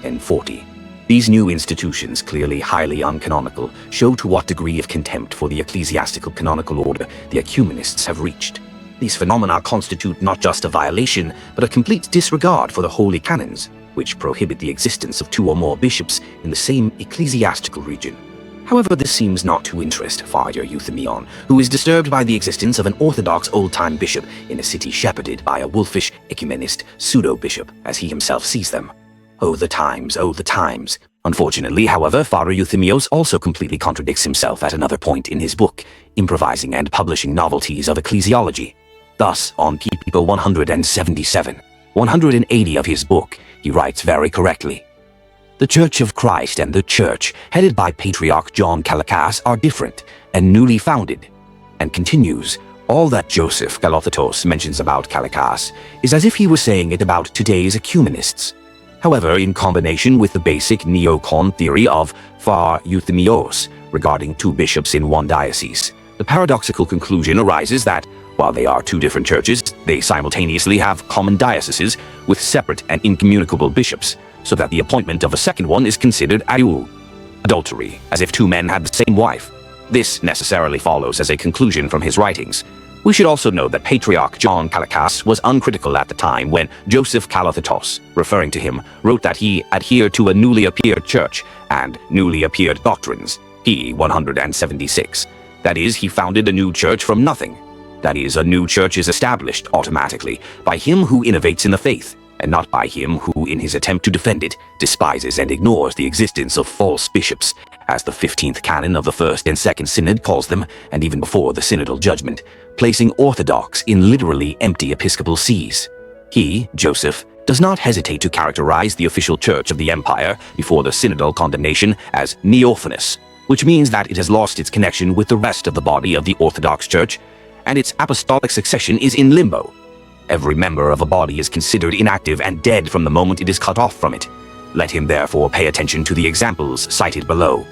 1040. These new institutions, clearly highly uncanonical, show to what degree of contempt for the ecclesiastical canonical order the ecumenists have reached. These phenomena constitute not just a violation, but a complete disregard for the holy canons, which prohibit the existence of two or more bishops in the same ecclesiastical region. However, this seems not to interest Father Euthymio, who is disturbed by the existence of an orthodox old-time bishop in a city shepherded by a wolfish ecumenist pseudo-bishop, as he himself sees them. Oh, the times, oh, the times. Unfortunately, however, Father Euthymio also completely contradicts himself at another point in his book, improvising and publishing novelties of ecclesiology. Thus, on pp. 177, 180 of his book, he writes very correctly, "The Church of Christ and the Church, headed by Patriarch John Calikas, are different and newly founded," and continues, "All that Joseph Kalothatos mentions about Calikas is as if he were saying it about today's ecumenists." However, in combination with the basic neocon theory of Father Euthymio regarding two bishops in one diocese, the paradoxical conclusion arises that, while they are two different churches, they simultaneously have common dioceses with separate and incommunicable bishops, so that the appointment of a second one is considered adultery, as if two men had the same wife. This necessarily follows as a conclusion from his writings. We should also note that Patriarch John Calikas was uncritical at the time when Joseph Kalothatos, referring to him, wrote that he adhered to a newly appeared church and newly appeared doctrines, p. 176. That is, he founded a new church from nothing. That is, a new church is established automatically by him who innovates in the faith, and not by him who, in his attempt to defend it, despises and ignores the existence of false bishops, as the 15th canon of the First and Second Synod calls them, and even before the synodal judgment, placing orthodox in literally empty episcopal sees. He, Joseph, does not hesitate to characterize the official church of the empire before the synodal condemnation as neophanous, which means that it has lost its connection with the rest of the body of the Orthodox Church, and its apostolic succession is in limbo. Every member of a body is considered inactive and dead from the moment it is cut off from it. Let him therefore pay attention to the examples cited below.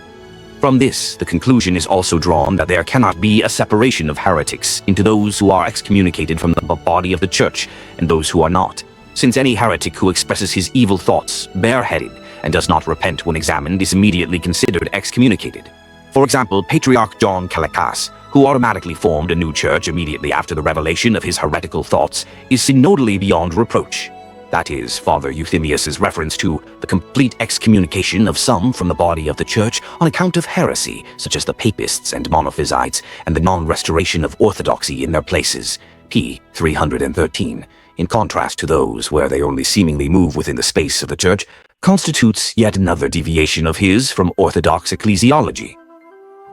From this, the conclusion is also drawn that there cannot be a separation of heretics into those who are excommunicated from the body of the Church and those who are not, since any heretic who expresses his evil thoughts bareheaded and does not repent when examined is immediately considered excommunicated. For example, Patriarch John Calikas, who automatically formed a new church immediately after the revelation of his heretical thoughts, is synodally beyond reproach. That is, Father Euthymio's reference to the complete excommunication of some from the body of the Church on account of heresy, such as the Papists and Monophysites, and the non-restoration of orthodoxy in their places, p. 313, in contrast to those where they only seemingly move within the space of the Church, constitutes yet another deviation of his from orthodox ecclesiology.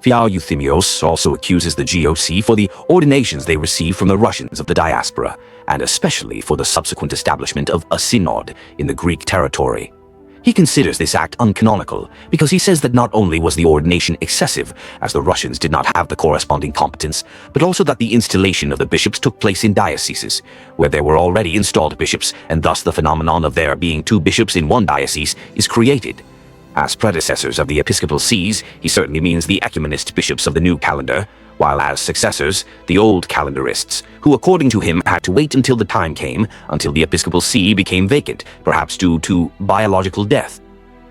Father Euthymio also accuses the GOC for the ordinations they receive from the Russians of the diaspora, and especially for the subsequent establishment of a synod in the Greek territory. He considers this act uncanonical because he says that not only was the ordination excessive, as the Russians did not have the corresponding competence, but also that the installation of the bishops took place in dioceses, where there were already installed bishops, and thus the phenomenon of there being two bishops in one diocese is created. As predecessors of the episcopal sees, he certainly means the ecumenist bishops of the new calendar, while as successors, the old calendarists, who according to him had to wait until the time came, until the episcopal see became vacant, perhaps due to biological death.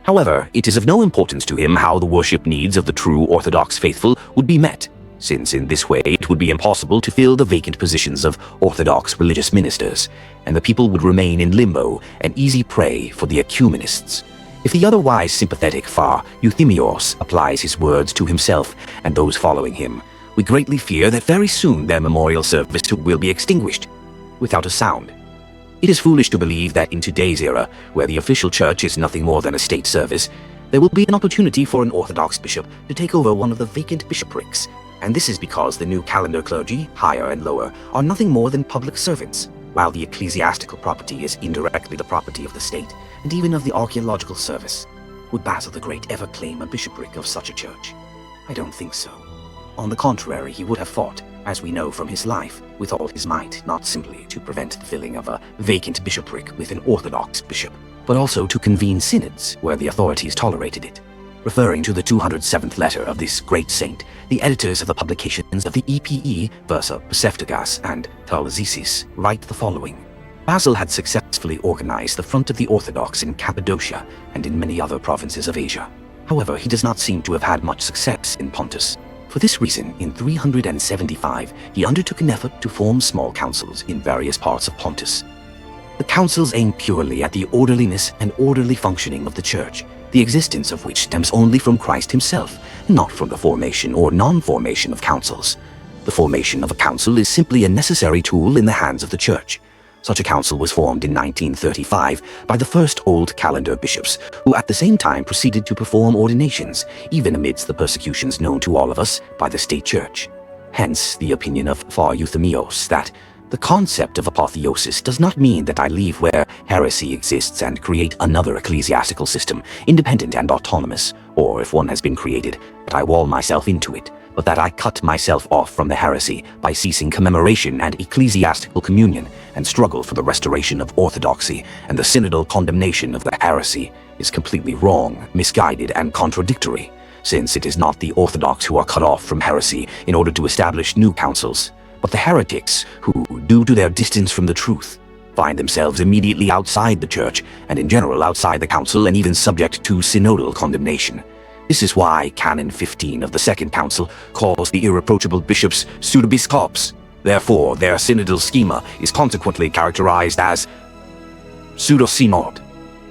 However, it is of no importance to him how the worship needs of the true Orthodox faithful would be met. since in this way it would be impossible to fill the vacant positions of orthodox religious ministers, and the people would remain in limbo, an easy prey for the ecumenists. If the otherwise sympathetic Far Euthemios applies his words to himself and those following him, we greatly fear that very soon their memorial service will be extinguished without a sound. It is foolish to believe that in today's era, where the official church is nothing more than a state service, there will be an opportunity for an Orthodox bishop to take over one of the vacant bishoprics, and this is because the new calendar clergy, higher and lower, are nothing more than public servants, while the ecclesiastical property is indirectly the property of the state, and even of the archaeological service. Would Basil the Great ever claim a bishopric of such a church? I don't think so. On the contrary, he would have fought, as we know from his life, with all his might, not simply to prevent the filling of a vacant bishopric with an Orthodox bishop, but also to convene synods where the authorities tolerated it. Referring to the 207th letter of this great saint, the editors of the publications of the EPE, Versa Persephtagas and Talasisis write the following. Basil had successfully organized the front of the Orthodox in Cappadocia and in many other provinces of Asia. However, he does not seem to have had much success in Pontus. For this reason, in 375, he undertook an effort to form small councils in various parts of Pontus. The councils aim purely at the orderliness and orderly functioning of the church, the existence of which stems only from Christ himself, not from the formation or non-formation of councils. The formation of a council is simply a necessary tool in the hands of the church. Such a council was formed in 1935 by the first Old Calendar bishops, who at the same time proceeded to perform ordinations, even amidst the persecutions known to all of us by the state church. Hence the opinion of Far Euthemios that the concept of apotheosis does not mean that I leave where heresy exists and create another ecclesiastical system, independent and autonomous, or if one has been created, that I wall myself into it, but that I cut myself off from the heresy by ceasing commemoration and ecclesiastical communion and struggle for the restoration of orthodoxy, and the synodal condemnation of the heresy is completely wrong, misguided, and contradictory, since it is not the orthodox who are cut off from heresy in order to establish new councils, but the heretics who, due to their distance from the truth, find themselves immediately outside the church and in general outside the council and even subject to synodal condemnation. This is why Canon 15 of the Second Council calls the irreproachable bishops pseudepiscops. Therefore, their synodal schema is consequently characterized as pseudo-synod.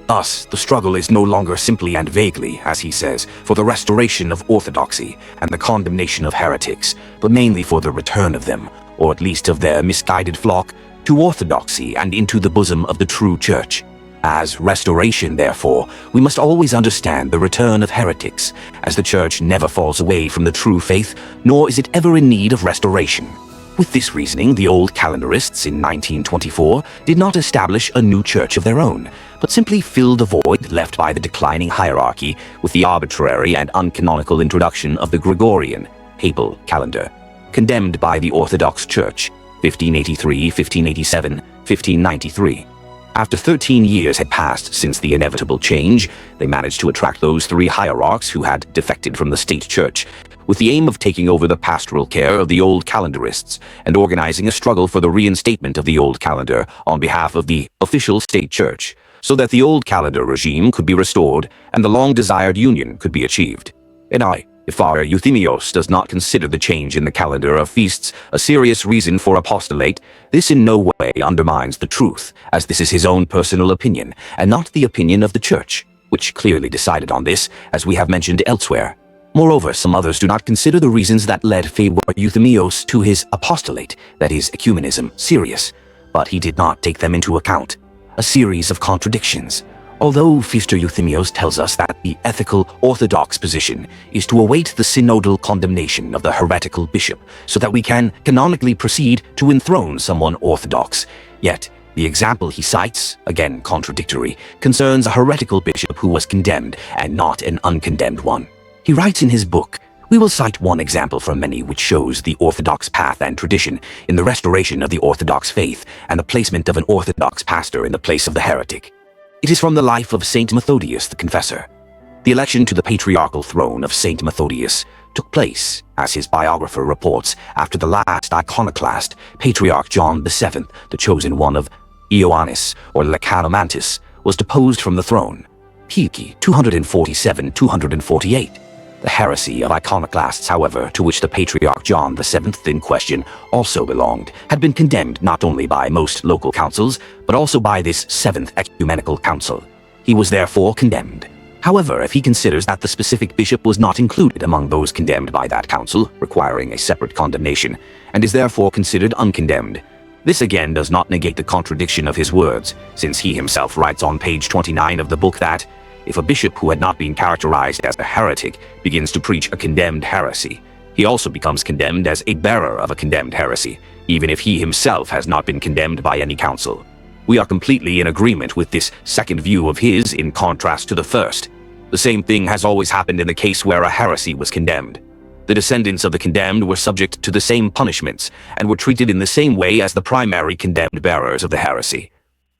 Thus, the struggle is no longer simply and vaguely, as he says, for the restoration of orthodoxy and the condemnation of heretics, but mainly for the return of them, or at least of their misguided flock, to orthodoxy and into the bosom of the true church. As restoration, therefore, we must always understand the return of heretics, as the church never falls away from the true faith, nor is it ever in need of restoration. With this reasoning, the old calendarists in 1924 did not establish a new church of their own, but simply filled the void left by the declining hierarchy with the arbitrary and uncanonical introduction of the Gregorian, papal calendar, condemned by the Orthodox Church, 1583, 1587, 1593. After 13 years had passed since the inevitable change, they managed to attract those three hierarchs who had defected from the state church, with the aim of taking over the pastoral care of the old calendarists and organizing a struggle for the reinstatement of the old calendar on behalf of the official state church, so that the old calendar regime could be restored and the long-desired union could be achieved. And if Far Euthemios does not consider the change in the calendar of feasts a serious reason for apostolate, this in no way undermines the truth, as this is his own personal opinion, and not the opinion of the Church, which clearly decided on this, as we have mentioned elsewhere. Moreover, some others do not consider the reasons that led Far Euthemios to his apostolate, that is, ecumenism, serious, but he did not take them into account. A series of contradictions. Although Far Euthemios tells us that the ethical orthodox position is to await the synodal condemnation of the heretical bishop so that we can canonically proceed to enthrone someone orthodox, yet the example he cites, again contradictory, concerns a heretical bishop who was condemned and not an uncondemned one. He writes in his book, "We will cite one example from many which shows the orthodox path and tradition in the restoration of the orthodox faith and the placement of an orthodox pastor in the place of the heretic. It is from the life of Saint Methodius the Confessor. The election to the patriarchal throne of Saint Methodius took place, as his biographer reports, after the last iconoclast, Patriarch John VII, the chosen one of Ioannis or Lecanomantis, was deposed from the throne. P. 247-248. The heresy of iconoclasts, however, to which the Patriarch John VII in question also belonged, had been condemned not only by most local councils, but also by this Seventh Ecumenical Council. He was therefore condemned. However, if he considers that the specific bishop was not included among those condemned by that council, requiring a separate condemnation, and is therefore considered uncondemned, this again does not negate the contradiction of his words, since he himself writes on page 29 of the book that, if a bishop who had not been characterized as a heretic begins to preach a condemned heresy, he also becomes condemned as a bearer of a condemned heresy, even if he himself has not been condemned by any council. We are completely in agreement with this second view of his in contrast to the first. The same thing has always happened in the case where a heresy was condemned. The descendants of the condemned were subject to the same punishments and were treated in the same way as the primary condemned bearers of the heresy.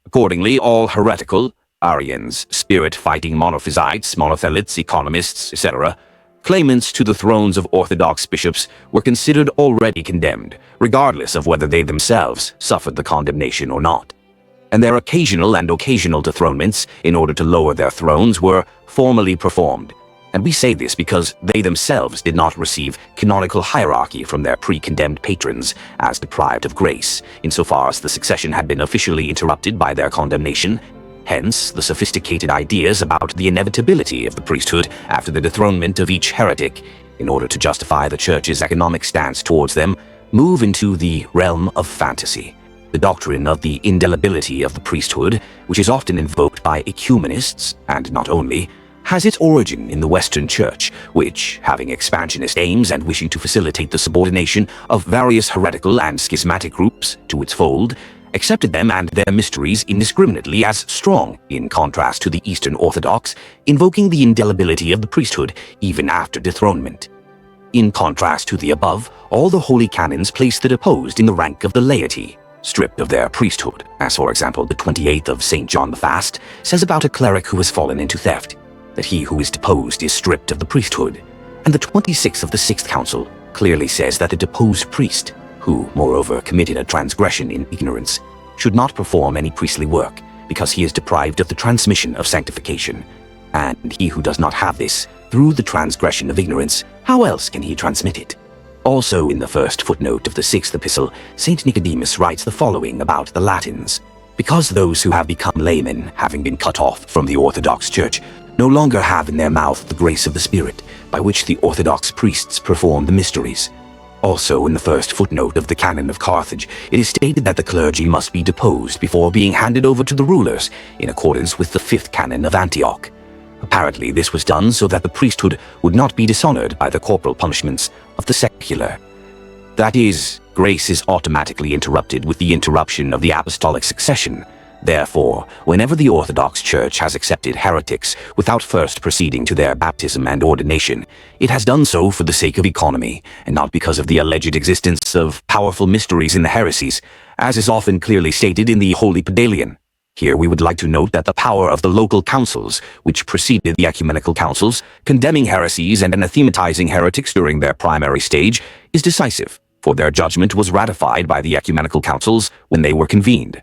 Accordingly, all heretical, Arians, spirit-fighting monophysites, monothelites, economists, etc., claimants to the thrones of Orthodox bishops were considered already condemned, regardless of whether they themselves suffered the condemnation or not. And their occasional dethronements, in order to lower their thrones, were formally performed. And we say this because they themselves did not receive canonical hierarchy from their pre-condemned patrons as deprived of grace, insofar as the succession had been officially interrupted by their condemnation. Hence, the sophisticated ideas about the inevitability of the priesthood after the dethronement of each heretic, in order to justify the Church's economic stance towards them, move into the realm of fantasy. The doctrine of the indelibility of the priesthood, which is often invoked by ecumenists, and not only, has its origin in the Western Church, which, having expansionist aims and wishing to facilitate the subordination of various heretical and schismatic groups to its fold, accepted them and their mysteries indiscriminately as strong, in contrast to the Eastern Orthodox, invoking the indelibility of the priesthood even after dethronement. In contrast to the above, all the holy canons place the deposed in the rank of the laity, stripped of their priesthood, as for example the 28th of St. John the Fast says about a cleric who has fallen into theft, that he who is deposed is stripped of the priesthood, and the 26th of the Sixth Council clearly says that the deposed priest, who, moreover, committed a transgression in ignorance, should not perform any priestly work, because he is deprived of the transmission of sanctification. And he who does not have this, through the transgression of ignorance, how else can he transmit it? Also in the first footnote of the sixth epistle, St. Nicodemus writes the following about the Latins. Because those who have become laymen, having been cut off from the Orthodox Church, no longer have in their mouth the grace of the Spirit, by which the Orthodox priests perform the mysteries. Also, in the first footnote of the Canon of Carthage, it is stated that the clergy must be deposed before being handed over to the rulers, in accordance with the fifth Canon of Antioch. Apparently, this was done so that the priesthood would not be dishonored by the corporal punishments of the secular. That is, grace is automatically interrupted with the interruption of the apostolic succession. Therefore, whenever the Orthodox Church has accepted heretics without first proceeding to their baptism and ordination, it has done so for the sake of economy, and not because of the alleged existence of powerful mysteries in the heresies, as is often clearly stated in the Holy Pedalion. Here we would like to note that the power of the local councils, which preceded the ecumenical councils, condemning heresies and anathematizing heretics during their primary stage, is decisive, for their judgment was ratified by the ecumenical councils when they were convened.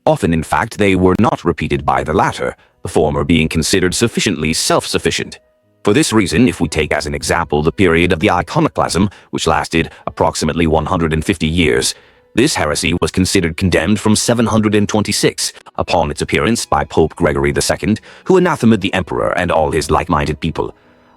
Often, in fact, they were not repeated by the latter, the former being considered sufficiently self-sufficient. For this reason, if we take as an example the period of the iconoclasm, which lasted approximately 150 years, this heresy was considered condemned from 726 upon its appearance by Pope Gregory II, who anathemaed the emperor and all his like-minded people.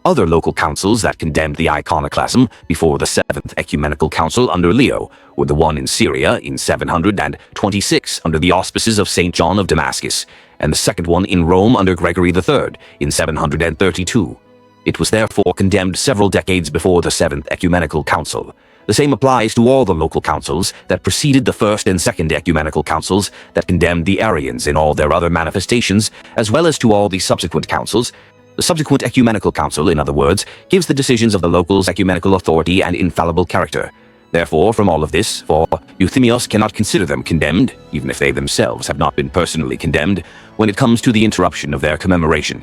Other local councils that condemned the iconoclasm before the Seventh Ecumenical Council under Leo were the one in Syria in 726 under the auspices of St. John of Damascus, and the second one in Rome under Gregory III in 732. It was therefore condemned several decades before the Seventh Ecumenical Council. The same applies to all the local councils that preceded the First and Second Ecumenical Councils that condemned the Arians in all their other manifestations, as well as to all the subsequent councils. The subsequent ecumenical council, in other words, gives the decisions of the locals ecumenical authority and infallible character. Therefore, from all of this, for Euthymius cannot consider them condemned, even if they themselves have not been personally condemned, when it comes to the interruption of their commemoration,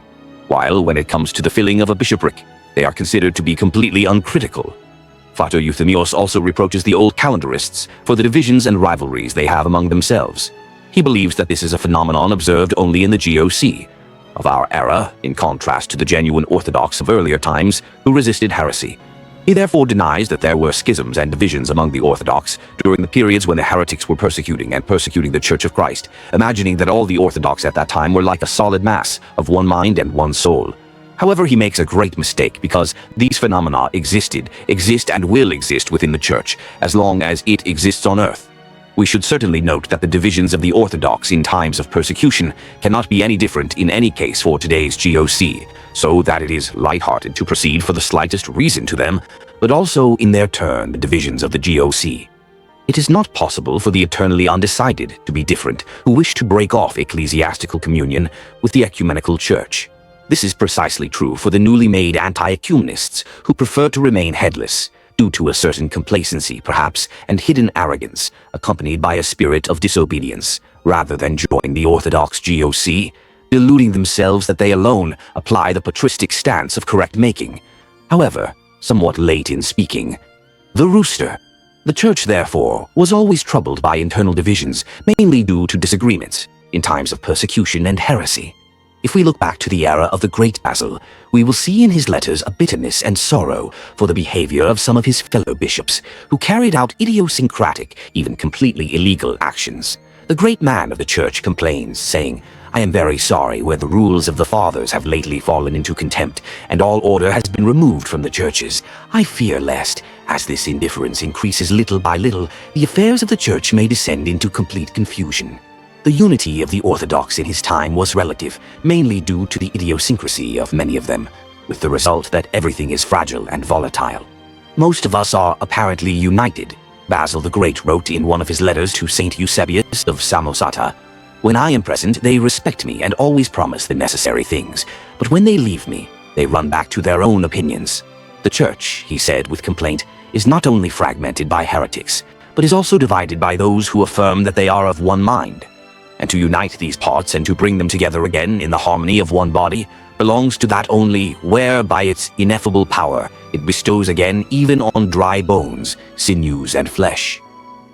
while when it comes to the filling of a bishopric, they are considered to be completely uncritical. Frater Euthymius also reproaches the old calendarists for the divisions and rivalries they have among themselves. He believes that this is a phenomenon observed only in the GOC. of our era, in contrast to the genuine Orthodox of earlier times who resisted heresy. He therefore denies that there were schisms and divisions among the Orthodox during the periods when the heretics were persecuting the Church of Christ, imagining that all the Orthodox at that time were like a solid mass of one mind and one soul. However, he makes a great mistake because these phenomena exist, and will exist within the Church as long as it exists on earth. We should certainly note that the divisions of the Orthodox in times of persecution cannot be any different in any case for today's GOC, so that it is lighthearted to proceed for the slightest reason to them, but also in their turn the divisions of the GOC. It is not possible for the eternally undecided to be different who wish to break off ecclesiastical communion with the ecumenical church. This is precisely true for the newly made anti-ecumenists who prefer to remain headless, due to a certain complacency, perhaps, and hidden arrogance, accompanied by a spirit of disobedience, rather than join the Orthodox GOC, deluding themselves that they alone apply the patristic stance of correct making. However, somewhat late in speaking, the rooster. The Church, therefore, was always troubled by internal divisions, mainly due to disagreements, in times of persecution and heresy. If we look back to the era of the great Basil, we will see in his letters a bitterness and sorrow for the behavior of some of his fellow bishops, who carried out idiosyncratic, even completely illegal actions. The great man of the Church complains, saying, "I am very sorry where the rules of the fathers have lately fallen into contempt, and all order has been removed from the churches. I fear lest, as this indifference increases little by little, the affairs of the Church may descend into complete confusion." The unity of the Orthodox in his time was relative, mainly due to the idiosyncrasy of many of them, with the result that everything is fragile and volatile. Most of us are apparently united. Basil the Great wrote in one of his letters to Saint Eusebius of Samosata, "When I am present, they respect me and always promise the necessary things, but when they leave me, they run back to their own opinions." The Church, he said with complaint, is not only fragmented by heretics, but is also divided by those who affirm that they are of one mind. And to unite these parts and to bring them together again in the harmony of one body belongs to that only where, by its ineffable power, it bestows again even on dry bones, sinews, and flesh.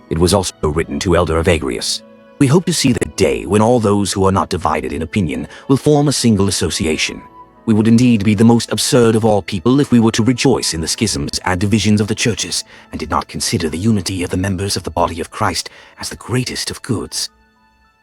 It was also written to Elder Evagrius, "We hope to see the day when all those who are not divided in opinion will form a single association. We would indeed be the most absurd of all people if we were to rejoice in the schisms and divisions of the churches, and did not consider the unity of the members of the body of Christ as the greatest of goods."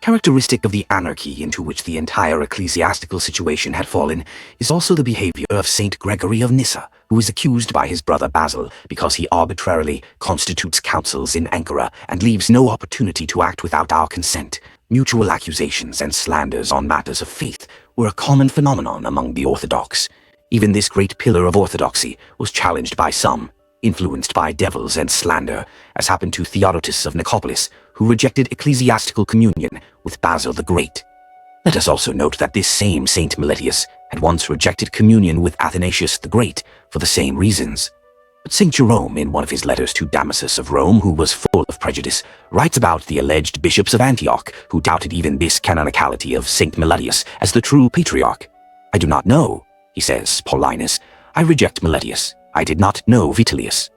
Characteristic of the anarchy into which the entire ecclesiastical situation had fallen is also the behavior of Saint Gregory of Nyssa, who is accused by his brother Basil because he arbitrarily constitutes councils in Ankara and leaves no opportunity to act without our consent. Mutual accusations and slanders on matters of faith were a common phenomenon among the Orthodox. Even this great pillar of orthodoxy was challenged by some, influenced by devils and slander, as happened to Theodotus of Nicopolis, who rejected ecclesiastical communion with Basil the Great. Let us also note that this same Saint Meletius had once rejected communion with Athanasius the Great for the same reasons. But Saint Jerome, in one of his letters to Damasus of Rome, who was full of prejudice, writes about the alleged bishops of Antioch, who doubted even this canonicality of Saint Meletius as the true patriarch. "I do not know," he says, Paulinus. "I reject Meletius. I did not know Vitellius."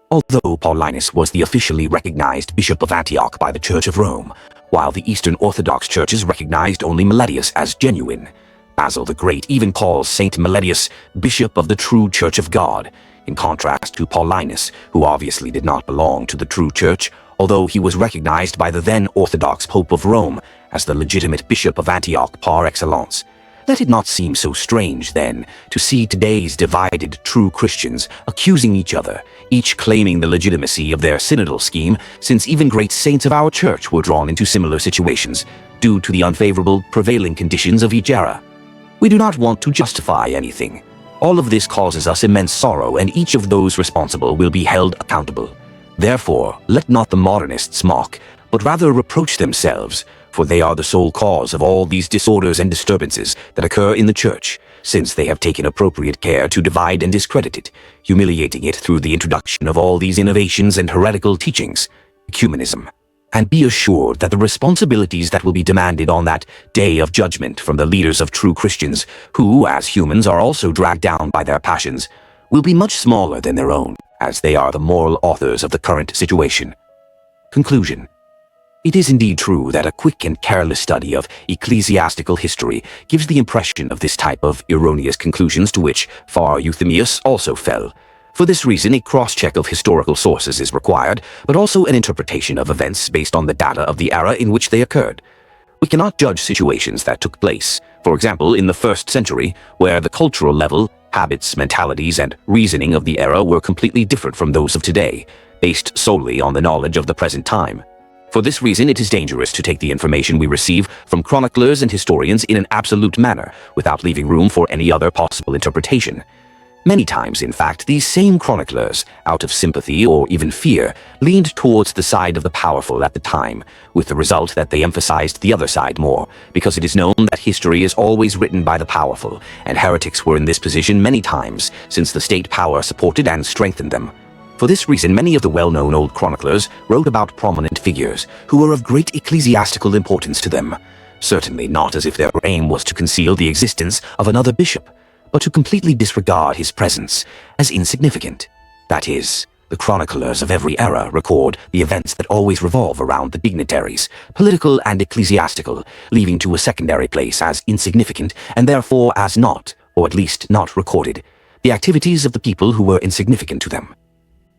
Although Paulinus was the officially recognized bishop of Antioch by the Church of Rome, while the Eastern Orthodox churches recognized only Meletius as genuine, Basil the Great even calls Saint Meletius bishop of the true Church of God, in contrast to Paulinus, who obviously did not belong to the true church, although he was recognized by the then Orthodox Pope of Rome as the legitimate bishop of Antioch par excellence. Let it not seem so strange, then, to see today's divided true Christians accusing each other, each claiming the legitimacy of their synodal scheme, since even great saints of our church were drawn into similar situations, due to the unfavorable prevailing conditions of each era. We do not want to justify anything. All of this causes us immense sorrow, and each of those responsible will be held accountable. Therefore, let not the modernists mock, but rather reproach themselves, for they are the sole cause of all these disorders and disturbances that occur in the Church, since they have taken appropriate care to divide and discredit it, humiliating it through the introduction of all these innovations and heretical teachings, ecumenism. And be assured that the responsibilities that will be demanded on that day of judgment from the leaders of true Christians, who, as humans, are also dragged down by their passions, will be much smaller than their own, as they are the moral authors of the current situation. Conclusion. It is indeed true that a quick and careless study of ecclesiastical history gives the impression of this type of erroneous conclusions to which Father Euthemius also fell. For this reason, a cross-check of historical sources is required, but also an interpretation of events based on the data of the era in which they occurred. We cannot judge situations that took place, for example, in the 1st century, where the cultural level, habits, mentalities, and reasoning of the era were completely different from those of today, based solely on the knowledge of the present time. For this reason, it is dangerous to take the information we receive from chroniclers and historians in an absolute manner, without leaving room for any other possible interpretation. Many times, in fact, these same chroniclers, out of sympathy or even fear, leaned towards the side of the powerful at the time, with the result that they emphasized the other side more, because it is known that history is always written by the powerful, and heretics were in this position many times, since the state power supported and strengthened them. For this reason, many of the well-known old chroniclers wrote about prominent figures who were of great ecclesiastical importance to them, certainly not as if their aim was to conceal the existence of another bishop, but to completely disregard his presence as insignificant. That is, the chroniclers of every era record the events that always revolve around the dignitaries, political and ecclesiastical, leaving to a secondary place as insignificant and therefore as not, or at least not recorded, the activities of the people who were insignificant to them.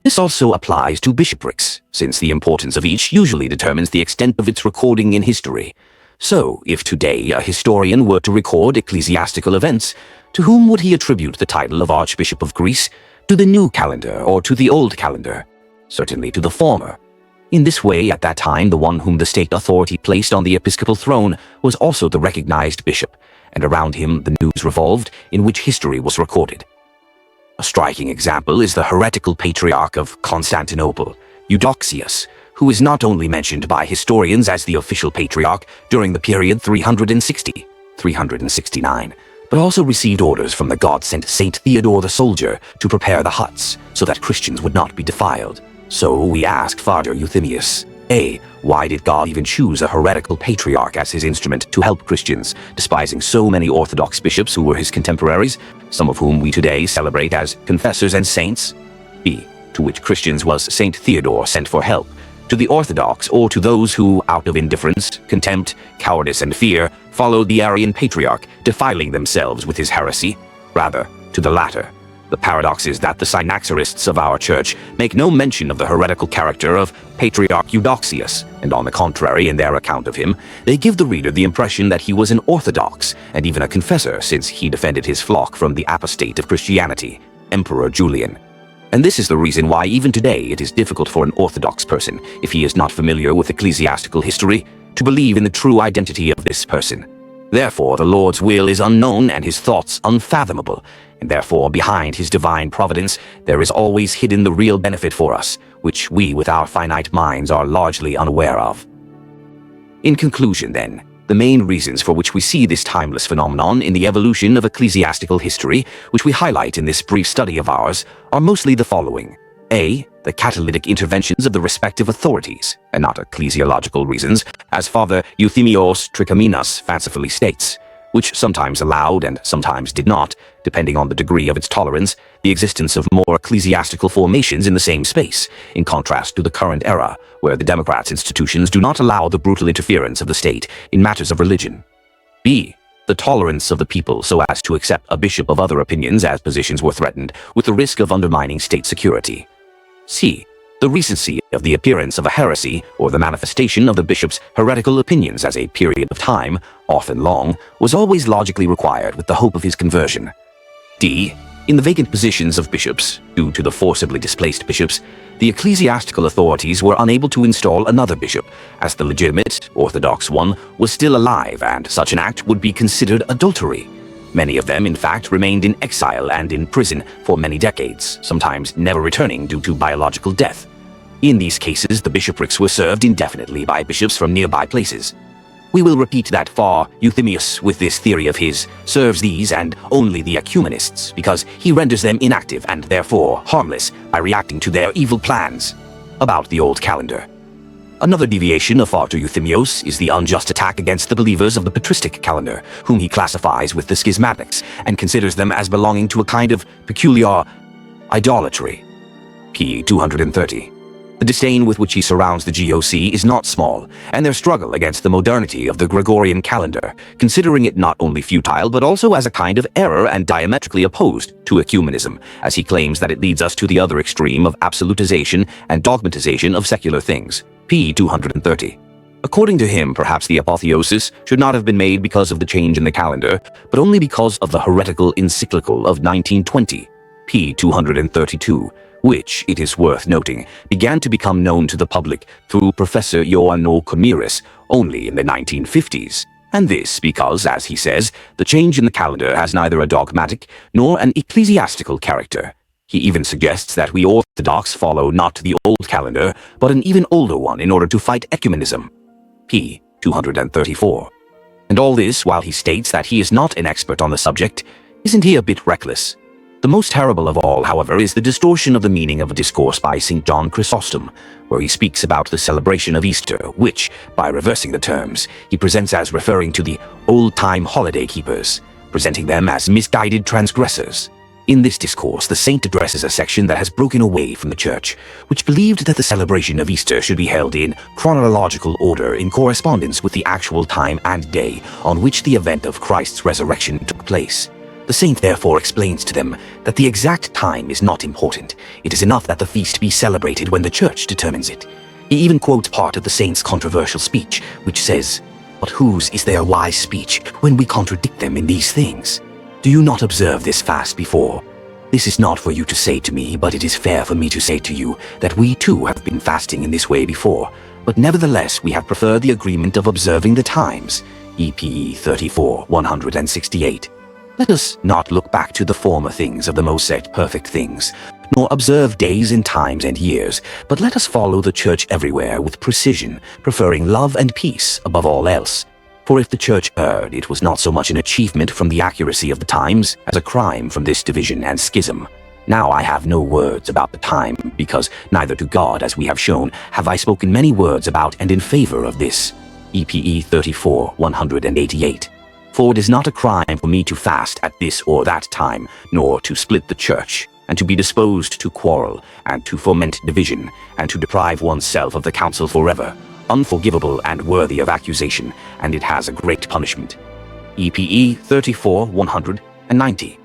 This also applies to bishoprics, since the importance of each usually determines the extent of its recording in history. So, if today a historian were to record ecclesiastical events, to whom would he attribute the title of Archbishop of Greece? To the new calendar or to the old calendar? Certainly to the former. In this way, at that time, the one whom the state authority placed on the episcopal throne was also the recognized bishop, and around him the news revolved in which history was recorded. A striking example is the heretical patriarch of Constantinople, Eudoxius, who is not only mentioned by historians as the official patriarch during the period 369, but also received orders from the god-sent Saint Theodore the Soldier to prepare the huts so that Christians would not be defiled. So we asked Father Euthemius, A. Why did God even choose a heretical patriarch as his instrument to help Christians, despising so many Orthodox bishops who were his contemporaries, some of whom we today celebrate as confessors and saints? B. To which Christians was Saint Theodore sent for help? To the Orthodox, or to those who, out of indifference, contempt, cowardice, and fear, followed the Arian patriarch, defiling themselves with his heresy? Rather, to the latter. The paradox is that the Synaxarists of our church make no mention of the heretical character of Patriarch Eudoxius, and on the contrary, in their account of him, they give the reader the impression that he was an Orthodox, and even a confessor, since he defended his flock from the apostate of Christianity, Emperor Julian. And this is the reason why even today it is difficult for an Orthodox person, if he is not familiar with ecclesiastical history, to believe in the true identity of this person. Therefore, the Lord's will is unknown and his thoughts unfathomable, and therefore behind his divine providence there is always hidden the real benefit for us, which we with our finite minds are largely unaware of. In conclusion, then, the main reasons for which we see this timeless phenomenon in the evolution of ecclesiastical history, which we highlight in this brief study of ours, are mostly the following. A. The catalytic interventions of the respective authorities, and not ecclesiological reasons, as Father Euthemios Trikomenos fancifully states, which sometimes allowed and sometimes did not, depending on the degree of its tolerance, the existence of more ecclesiastical formations in the same space, in contrast to the current era, where the Democrats' institutions do not allow the brutal interference of the state in matters of religion. B. The tolerance of the people so as to accept a bishop of other opinions as positions were threatened, with the risk of undermining state security. C. The recency of the appearance of a heresy, or the manifestation of the bishop's heretical opinions as a period of time, often long, was always logically required with the hope of his conversion. D. In the vacant positions of bishops, due to the forcibly displaced bishops, the ecclesiastical authorities were unable to install another bishop, as the legitimate, orthodox one was still alive, and such an act would be considered adultery. Many of them, in fact, remained in exile and in prison for many decades, sometimes never returning due to biological death. In these cases, the bishoprics were served indefinitely by bishops from nearby places. We will repeat that Father Euthemius, with this theory of his, serves these and only the ecumenists, because he renders them inactive and therefore harmless by reacting to their evil plans. About the old calendar. Another deviation of Father Euthemios is the unjust attack against the believers of the patristic calendar, whom he classifies with the schismatics, and considers them as belonging to a kind of peculiar idolatry. p. 230. The disdain with which he surrounds the GOC is not small, and their struggle against the modernity of the Gregorian calendar, considering it not only futile but also as a kind of error and diametrically opposed to ecumenism, as he claims that it leads us to the other extreme of absolutization and dogmatization of secular things. p. 230. According to him, perhaps the apotheosis should not have been made because of the change in the calendar, but only because of the heretical encyclical of 1920, p. 232, which, it is worth noting, began to become known to the public through Professor Ioannou Komiris only in the 1950s. And this because, as he says, the change in the calendar has neither a dogmatic nor an ecclesiastical character. He even suggests that we Orthodox follow not the old calendar, but an even older one in order to fight ecumenism. p. 234. And all this while he states that he is not an expert on the subject. Isn't he a bit reckless? The most terrible of all, however, is the distortion of the meaning of a discourse by St. John Chrysostom, where he speaks about the celebration of Easter, which, by reversing the terms, he presents as referring to the old-time holiday keepers, presenting them as misguided transgressors. In this discourse, the saint addresses a section that has broken away from the Church, which believed that the celebration of Easter should be held in chronological order in correspondence with the actual time and day on which the event of Christ's resurrection took place. The saint therefore explains to them that the exact time is not important. It is enough that the feast be celebrated when the Church determines it. He even quotes part of the saint's controversial speech, which says, "But whose is their wise speech when we contradict them in these things? Do you not observe this fast before? This is not for you to say to me, but it is fair for me to say to you that we too have been fasting in this way before, but nevertheless we have preferred the agreement of observing the times." EPE 34, 168. Let us not look back to the former things of the most perfect things, nor observe days and times and years, but let us follow the Church everywhere with precision, preferring love and peace above all else. For if the Church erred, it was not so much an achievement from the accuracy of the times as a crime from this division and schism. Now I have no words about the time, because neither to God, as we have shown, have I spoken many words about and in favor of this. EPE 34, 188. For it is not a crime for me to fast at this or that time, nor to split the Church, and to be disposed to quarrel, and to foment division, and to deprive oneself of the council forever, unforgivable and worthy of accusation, and it has a great punishment. EPE 34, 190.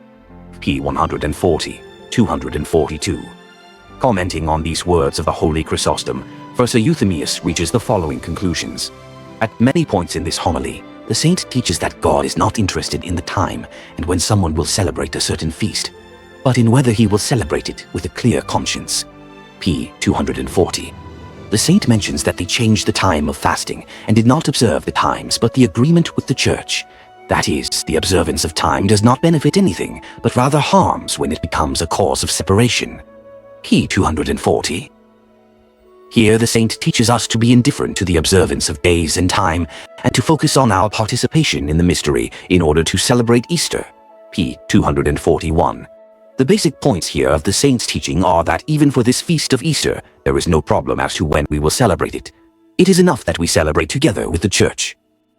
p. 140, 242. Commenting on these words of the Holy Chrysostom, Professor Euthemius reaches the following conclusions. At many points in this homily, the saint teaches that God is not interested in the time and when someone will celebrate a certain feast, but in whether he will celebrate it with a clear conscience. p. 240. The saint mentions that they changed the time of fasting and did not observe the times but the agreement with the Church. That is, the observance of time does not benefit anything, but rather harms when it becomes a cause of separation. p. 240. Here the saint teaches us to be indifferent to the observance of days and time, and to focus on our participation in the mystery in order to celebrate Easter. p. 241. The basic points here of the saint's teaching are that even for this feast of Easter, there is no problem as to when we will celebrate it. It is enough that we celebrate together with the Church.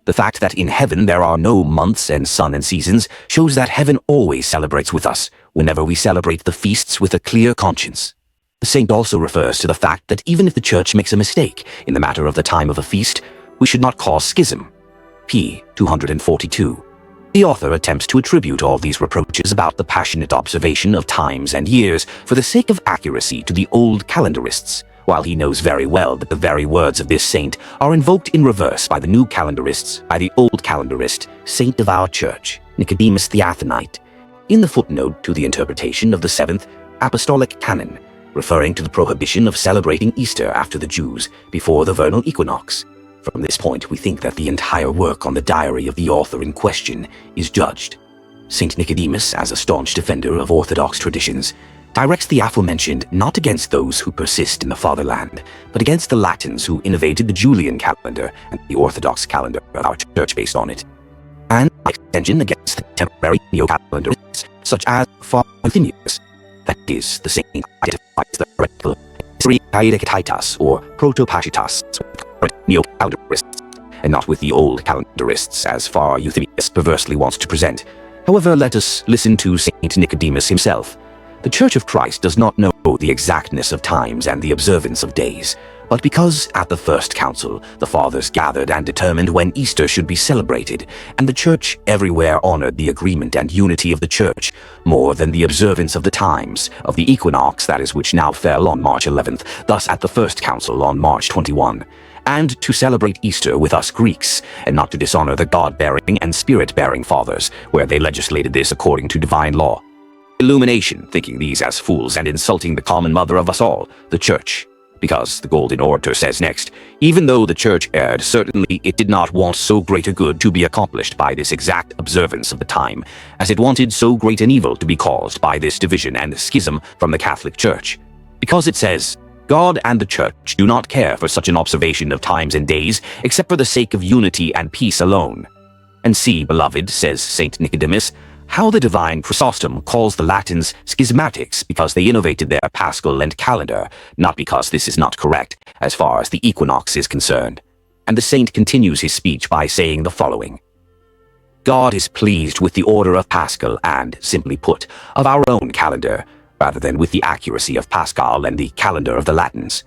The fact that in heaven there are no months and sun and seasons shows that heaven always celebrates with us whenever we celebrate the feasts with a clear conscience. The saint also refers to the fact that even if the Church makes a mistake in the matter of the time of a feast, we should not cause schism. p. 242. The author attempts to attribute all these reproaches about the passionate observation of times and years for the sake of accuracy to the old calendarists, while he knows very well that the very words of this saint are invoked in reverse by the new calendarists, by the old calendarist, saint of our Church, Nicodemus the Athonite, in the footnote to the interpretation of the 7th Apostolic Canon, referring to the prohibition of celebrating Easter after the Jews before the vernal equinox. From this point, we think that the entire work on the diary of the author in question is judged. Saint Nicodemus, as a staunch defender of Orthodox traditions, directs the aforementioned not against those who persist in the fatherland, but against the Latins who innovated the Julian calendar and the Orthodox calendar of our Church based on it, and by extension against the temporary neo-calendarists such as Father Euthemius. That is, the saint identifies the heretical Heretics or Proto-Paschitas with neo-calendarists, and not with the old calendarists as Father Euthemius perversely wants to present. However, let us listen to Saint Nicodemus himself. The Church of Christ does not know know the exactness of times and the observance of days, but because at the first council the fathers gathered and determined when Easter should be celebrated, and the church everywhere honored the agreement and unity of the church more than the observance of the times of the equinox, that is, which now fell on March 11th, thus at the first council on March 21, and to celebrate Easter with us Greeks, and not to dishonor the God-bearing and Spirit-bearing fathers, where they legislated this according to divine law. Illumination, thinking these as fools and insulting the common mother of us all, the church. Because the Golden Orator says next, even though the church erred, certainly it did not want so great a good to be accomplished by this exact observance of the time, as it wanted so great an evil to be caused by this division and schism from the Catholic Church. Because it says, God and the church do not care for such an observation of times and days, except for the sake of unity and peace alone. And see, beloved, says Saint Nicodemus, how the divine Chrysostom calls the Latins schismatics because they innovated their Paschal and calendar, not because this is not correct as far as the equinox is concerned. And the saint continues his speech by saying the following: God is pleased with the order of Paschal and, simply put, of our own calendar, rather than with the accuracy of Pascal and the calendar of the Latins.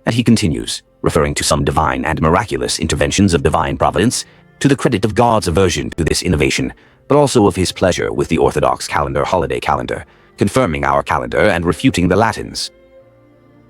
And he continues, referring to some divine and miraculous interventions of divine providence, to the credit of God's aversion to this innovation, but also of his pleasure with the Orthodox calendar holiday calendar, confirming our calendar and refuting the Latins.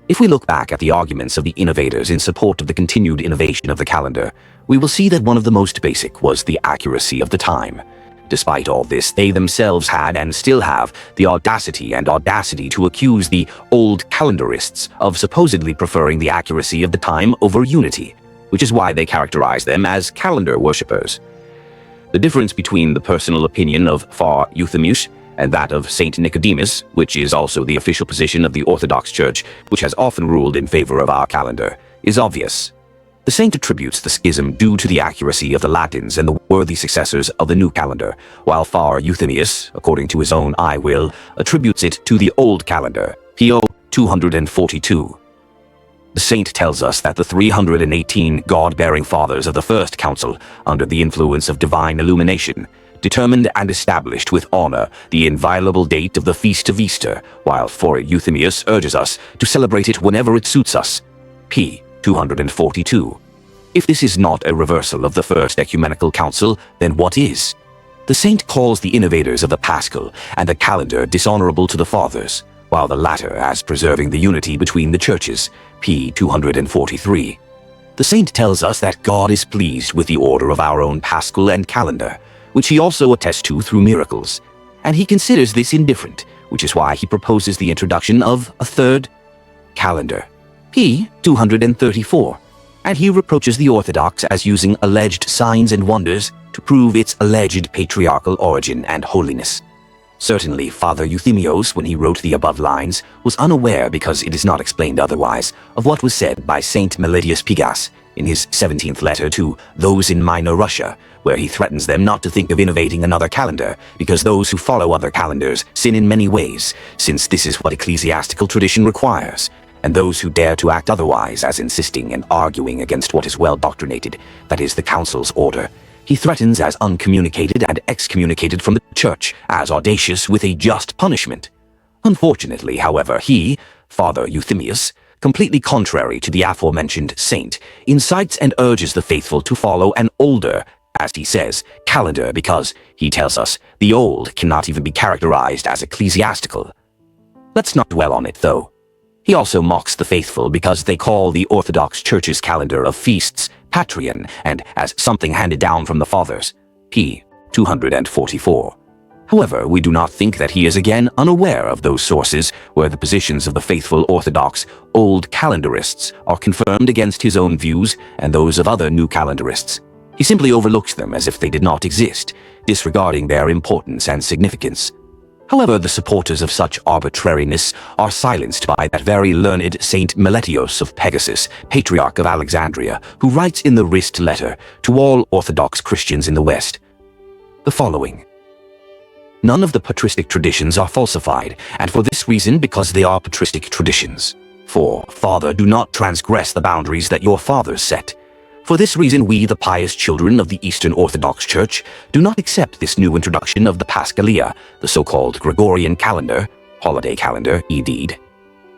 If we look back at the arguments of the innovators in support of the continued innovation of the calendar, we will see that one of the most basic was the accuracy of the time. Despite all this, they themselves had and still have the audacity to accuse the old calendarists of supposedly preferring the accuracy of the time over unity, which is why they characterize them as calendar worshippers. The difference between the personal opinion of Father Euthemius and that of Saint Nicodemus, which is also the official position of the Orthodox Church, which has often ruled in favor of our calendar, is obvious. The saint attributes the schism due to the accuracy of the Latins and the worthy successors of the new calendar, while Father Euthemius, according to his own will, attributes it to the old calendar, PO 242. The saint tells us that the 318 God-bearing fathers of the First Council, under the influence of divine illumination, determined and established with honor the inviolable date of the Feast of Easter, while Father Euthemius urges us to celebrate it whenever it suits us, p. 242. If this is not a reversal of the First Ecumenical Council, then what is? The saint calls the innovators of the Paschal and the calendar dishonorable to the fathers, while the latter as preserving the unity between the churches, p. 243. The saint tells us that God is pleased with the order of our own Paschal and calendar, which he also attests to through miracles, and he considers this indifferent, which is why he proposes the introduction of a third calendar, p. 234, and he reproaches the Orthodox as using alleged signs and wonders to prove its alleged patriarchal origin and holiness. Certainly, Father Euthemios, when he wrote the above lines, was unaware, because it is not explained otherwise, of what was said by Saint Meletius Pigas in his 17th letter to those in Minor Russia, where he threatens them not to think of innovating another calendar, because those who follow other calendars sin in many ways, since this is what ecclesiastical tradition requires, and those who dare to act otherwise, as insisting and arguing against what is well doctrinated, that is the Council's order, he threatens as uncommunicated and excommunicated from the Church, as audacious with a just punishment. Unfortunately, however, he, Father Euthemius, completely contrary to the aforementioned saint, incites and urges the faithful to follow an older, as he says, calendar, because, he tells us, the old cannot even be characterized as ecclesiastical. Let's not dwell on it, though. He also mocks the faithful because they call the Orthodox Church's calendar of feasts Patrian and as something handed down from the fathers, p. 244. However, we do not think that he is again unaware of those sources where the positions of the faithful Orthodox old calendarists are confirmed against his own views and those of other new calendarists. He simply overlooks them as if they did not exist, disregarding their importance and significance. However, the supporters of such arbitrariness are silenced by that very learned Saint Meletios of Pegasus, Patriarch of Alexandria, who writes in the wrist letter to all Orthodox Christians in the West the following: None of the patristic traditions are falsified, and for this reason, because they are patristic traditions. For, Father, do not transgress the boundaries that your fathers set. For this reason, we, the pious children of the Eastern Orthodox Church, do not accept this new introduction of the Paschalia, the so-called Gregorian calendar, holiday calendar, indeed.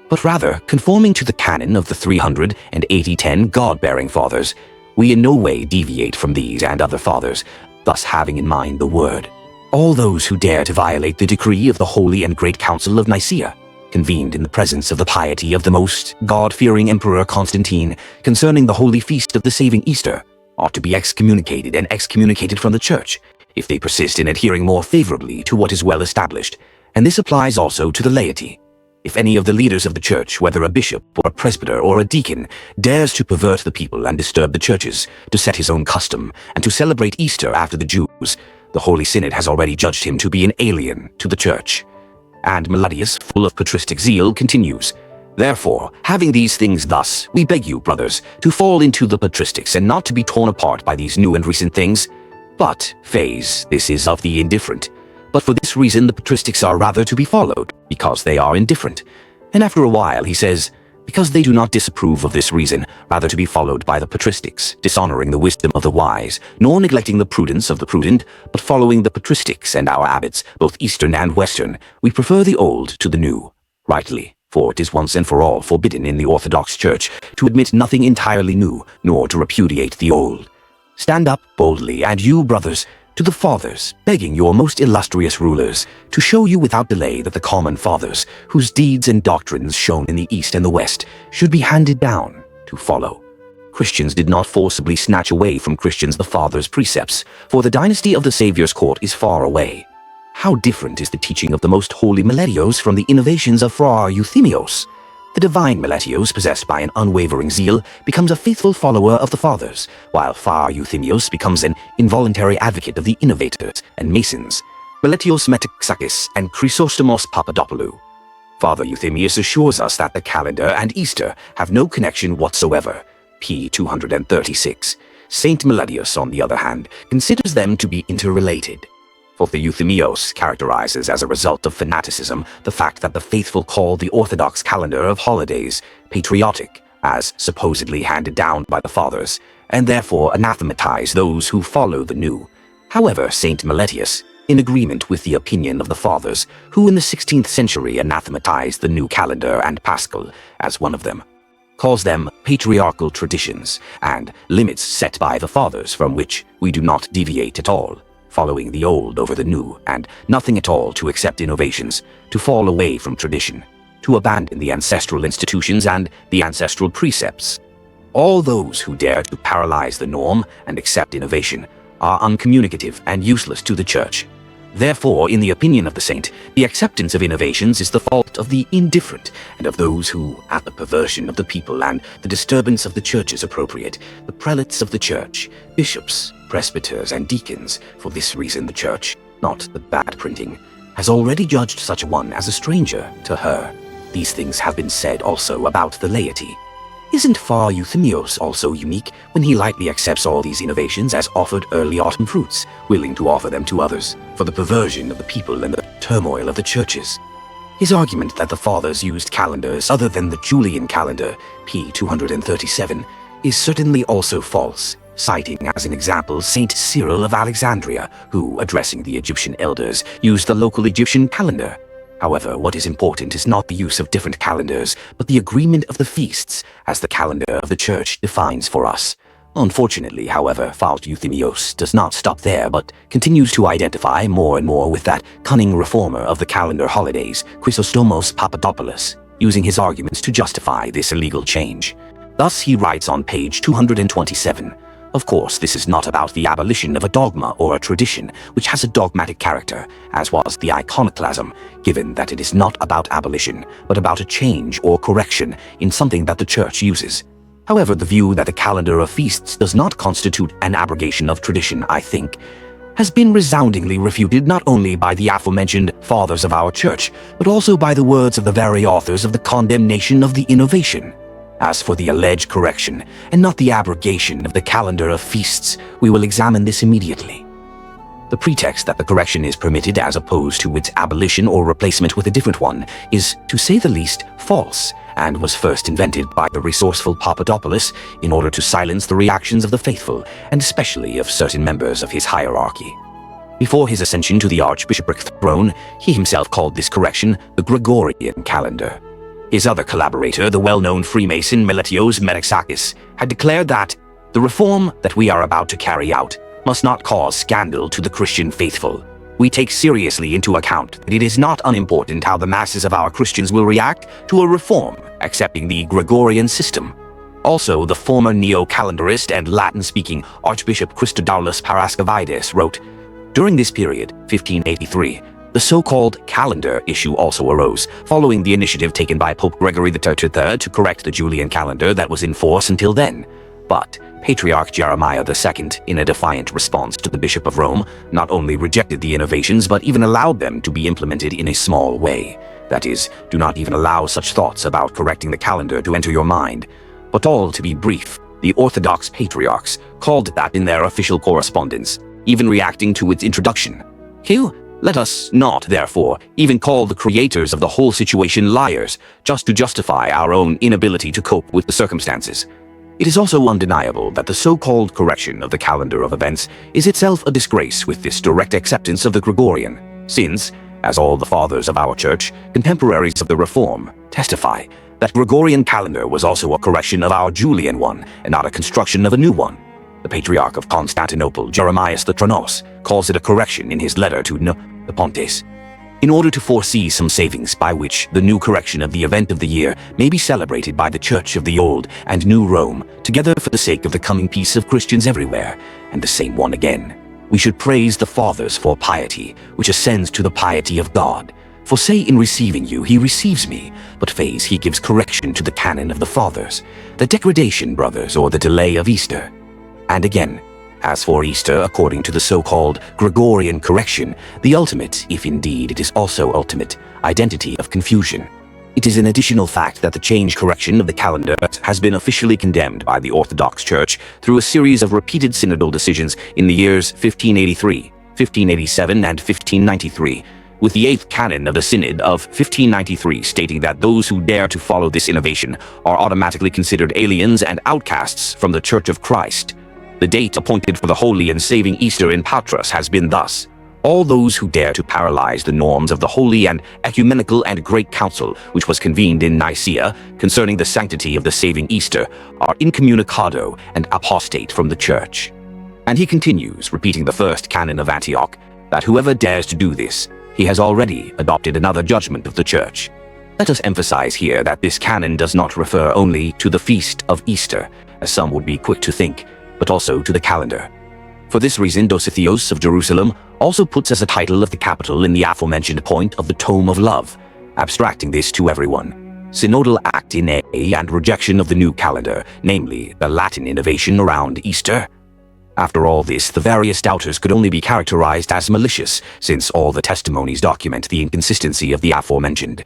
but rather conforming to the canon of the 380 God-bearing fathers. We in no way deviate from these and other fathers, thus having in mind the word. All those who dare to violate the decree of the Holy and Great Council of Nicaea, convened in the presence of the piety of the most God-fearing Emperor Constantine concerning the holy feast of the saving Easter, ought to be excommunicated and excommunicated from the Church, if they persist in adhering more favorably to what is well established, and this applies also to the laity. If any of the leaders of the Church, whether a bishop or a presbyter or a deacon, dares to pervert the people and disturb the churches, to set his own custom, and to celebrate Easter after the Jews, the Holy Synod has already judged him to be an alien to the Church. And Meletius, full of patristic zeal, continues, Therefore, having these things thus, we beg you, brothers, to fall into the patristics and not to be torn apart by these new and recent things. But, phase, this is of the indifferent. But for this reason the patristics are rather to be followed, because they are indifferent. And after a while he says, because they do not disapprove of this reason, rather to be followed by the patristics, dishonoring the wisdom of the wise, nor neglecting the prudence of the prudent, but following the patristics and our abbots, both Eastern and Western, we prefer the old to the new. Rightly, for it is once and for all forbidden in the Orthodox Church to admit nothing entirely new, nor to repudiate the old. Stand up boldly, and you, brothers, to the fathers, begging your most illustrious rulers to show you without delay that the common fathers, whose deeds and doctrines shone in the East and the West, should be handed down to follow. Christians did not forcibly snatch away from Christians the fathers' precepts, for the dynasty of the Saviour's court is far away. How different is the teaching of the most holy Meletios from the innovations of Fra Euthemios! The divine Meletios, possessed by an unwavering zeal, becomes a faithful follower of the fathers, while Fra Euthemios becomes an involuntary advocate of the innovators and masons, Meletios Metaxakis and Chrysostomos Papadopoulou. Father Euthemius assures us that the calendar and Easter have no connection whatsoever, p. 236. Saint Meletius, on the other hand, considers them to be interrelated. For Euthemios characterizes as a result of fanaticism the fact that the faithful call the Orthodox calendar of holidays patriotic, as supposedly handed down by the fathers, and therefore anathematize those who follow the new. However, Saint Meletius, in agreement with the opinion of the fathers, who in the 16th century anathematized the new calendar and Paschal as one of them, calls them patriarchal traditions and limits set by the fathers from which we do not deviate at all, following the old over the new, and nothing at all to accept innovations, to fall away from tradition, to abandon the ancestral institutions and the ancestral precepts. All those who dare to paralyze the norm and accept innovation are uncommunicative and useless to the Church. Therefore, in the opinion of the saint, the acceptance of innovations is the fault of the indifferent, and of those who, at the perversion of the people and the disturbance of the Church's appropriate, the prelates of the Church, bishops, presbyters, and deacons. For this reason the Church, not the bad printing, has already judged such a one as a stranger to her. These things have been said also about the laity. Isn't Fra Euthemios also unique when he lightly accepts all these innovations as offered early autumn fruits, willing to offer them to others for the perversion of the people and the turmoil of the churches? His argument that the fathers used calendars other than the Julian calendar, p. 237, is certainly also false, citing as an example Saint Cyril of Alexandria, who, addressing the Egyptian elders, used the local Egyptian calendar. However, what is important is not the use of different calendars, but the agreement of the feasts, as the calendar of the Church defines for us. Unfortunately, however, Fra Euthemios does not stop there, but continues to identify more and more with that cunning reformer of the calendar holidays, Chrysostomos Papadopoulos, using his arguments to justify this illegal change. Thus he writes on page 227, Of course, this is not about the abolition of a dogma or a tradition which has a dogmatic character, as was the iconoclasm, given that it is not about abolition, but about a change or correction in something that the Church uses. However, the view that the calendar of feasts does not constitute an abrogation of tradition, I think, has been resoundingly refuted not only by the aforementioned fathers of our Church, but also by the words of the very authors of the condemnation of the innovation. As for the alleged correction, and not the abrogation of the calendar of feasts, we will examine this immediately. The pretext that the correction is permitted as opposed to its abolition or replacement with a different one is, to say the least, false, and was first invented by the resourceful Papadopoulos in order to silence the reactions of the faithful, and especially of certain members of his hierarchy. Before his ascension to the archbishopric throne, he himself called this correction the Gregorian calendar. His other collaborator, the well-known Freemason Meletios Metaxakis, had declared that the reform that we are about to carry out must not cause scandal to the Christian faithful. We take seriously into account that it is not unimportant how the masses of our Christians will react to a reform accepting the Gregorian system. Also, the former neo-calendarist and Latin-speaking Archbishop Christodoulos Paraskevides wrote, "During this period, 1583, the so-called calendar issue also arose, following the initiative taken by Pope Gregory III to correct the Julian calendar that was in force until then. But Patriarch Jeremiah II, in a defiant response to the Bishop of Rome, not only rejected the innovations but even allowed them to be implemented in a small way. That is, do not even allow such thoughts about correcting the calendar to enter your mind. But all to be brief, the Orthodox patriarchs called that in their official correspondence, even reacting to its introduction. Let us not, therefore, even call the creators of the whole situation liars, just to justify our own inability to cope with the circumstances. It is also undeniable that the so-called correction of the calendar of events is itself a disgrace with this direct acceptance of the Gregorian, since, as all the fathers of our church, contemporaries of the Reform, testify, that Gregorian calendar was also a correction of our Julian one, and not a construction of a new one. The Patriarch of Constantinople, Jeremias the Tronos, calls it a correction in his letter to the Pontes. In order to foresee some savings by which the new correction of the event of the year may be celebrated by the Church of the Old and New Rome, together for the sake of the coming peace of Christians everywhere, and the same one again, we should praise the Fathers for piety, which ascends to the piety of God. For say in receiving you, he receives me, but phase he gives correction to the canon of the Fathers, the degradation, brothers, or the delay of Easter. And again, as for Easter, according to the so-called Gregorian correction, the ultimate, if indeed it is also ultimate, identity of confusion. It is an additional fact that the change correction of the calendar has been officially condemned by the Orthodox Church through a series of repeated synodal decisions in the years 1583, 1587, and 1593, with the 8th canon of the Synod of 1593 stating that those who dare to follow this innovation are automatically considered aliens and outcasts from the Church of Christ. The date appointed for the holy and saving Easter in Patras has been thus: all those who dare to paralyze the norms of the Holy and Ecumenical and Great Council, which was convened in Nicaea, concerning the sanctity of the saving Easter, are incommunicado and apostate from the Church. And he continues, repeating the first canon of Antioch, that whoever dares to do this, he has already adopted another judgment of the Church. Let us emphasize here that this canon does not refer only to the feast of Easter, as some would be quick to think, but also to the calendar. For this reason, Dositheos of Jerusalem also puts as a title of the capital in the aforementioned point of the Tome of Love, abstracting this to everyone. Synodal act in A and rejection of the new calendar, namely the Latin innovation around Easter. After all this, the various doubters could only be characterized as malicious, since all the testimonies document the inconsistency of the aforementioned.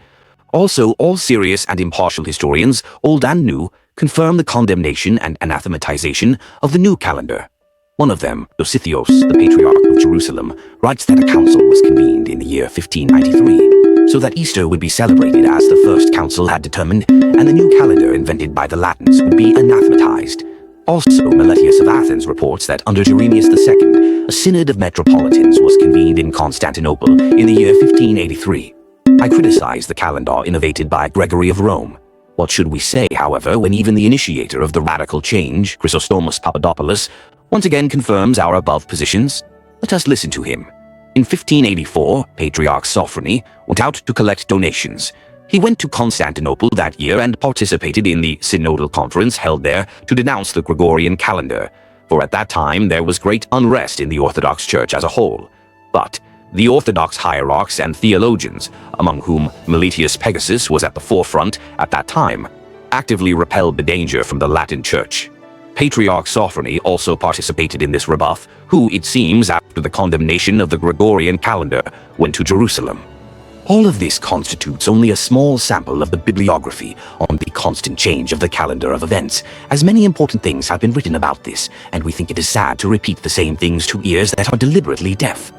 Also, all serious and impartial historians, old and new, confirm the condemnation and anathematization of the new calendar. One of them, Dositheos, the Patriarch of Jerusalem, writes that a council was convened in the year 1593, so that Easter would be celebrated as the first council had determined, and the new calendar invented by the Latins would be anathematized. Also, Meletius of Athens reports that under Jeremias II, a synod of metropolitans was convened in Constantinople in the year 1583. I criticize the calendar innovated by Gregory of Rome. What should we say, however, when even the initiator of the radical change, Chrysostomos Papadopoulos, once again confirms our above positions? Let us listen to him. In 1584, Patriarch Sophrony went out to collect donations. He went to Constantinople that year and participated in the synodal conference held there to denounce the Gregorian calendar, for at that time there was great unrest in the Orthodox Church as a whole. But the Orthodox hierarchs and theologians, among whom Meletius Pegasus was at the forefront at that time, actively repelled the danger from the Latin Church. Patriarch Sophrony also participated in this rebuff, who, it seems, after the condemnation of the Gregorian calendar, went to Jerusalem. All of this constitutes only a small sample of the bibliography on the constant change of the calendar of events, as many important things have been written about this, and we think it is sad to repeat the same things to ears that are deliberately deaf.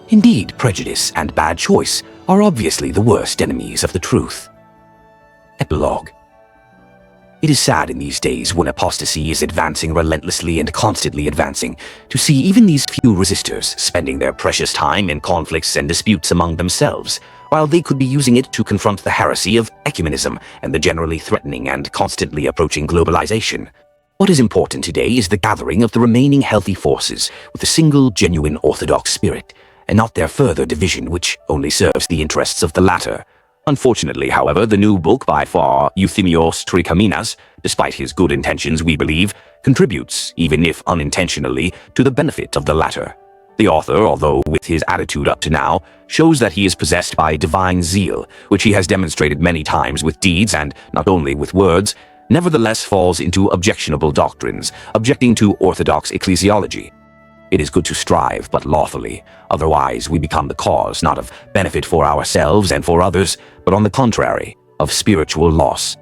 Indeed, prejudice and bad choice are obviously the worst enemies of the truth. Epilogue. It is sad in these days, when apostasy is advancing relentlessly and constantly advancing, to see even these few resistors spending their precious time in conflicts and disputes among themselves, while they could be using it to confront the heresy of ecumenism and the generally threatening and constantly approaching globalization. What is important today is the gathering of the remaining healthy forces with a single genuine orthodox spirit, and not their further division, which only serves the interests of the latter. Unfortunately, however, the new book by Father Euthemios Trikaminas, despite his good intentions, we believe, contributes, even if unintentionally, to the benefit of the latter. The author, although with his attitude up to now, shows that he is possessed by divine zeal, which he has demonstrated many times with deeds and not only with words, nevertheless falls into objectionable doctrines, objecting to orthodox ecclesiology. It is good to strive, but lawfully, otherwise we become the cause not of benefit for ourselves and for others, but on the contrary, of spiritual loss.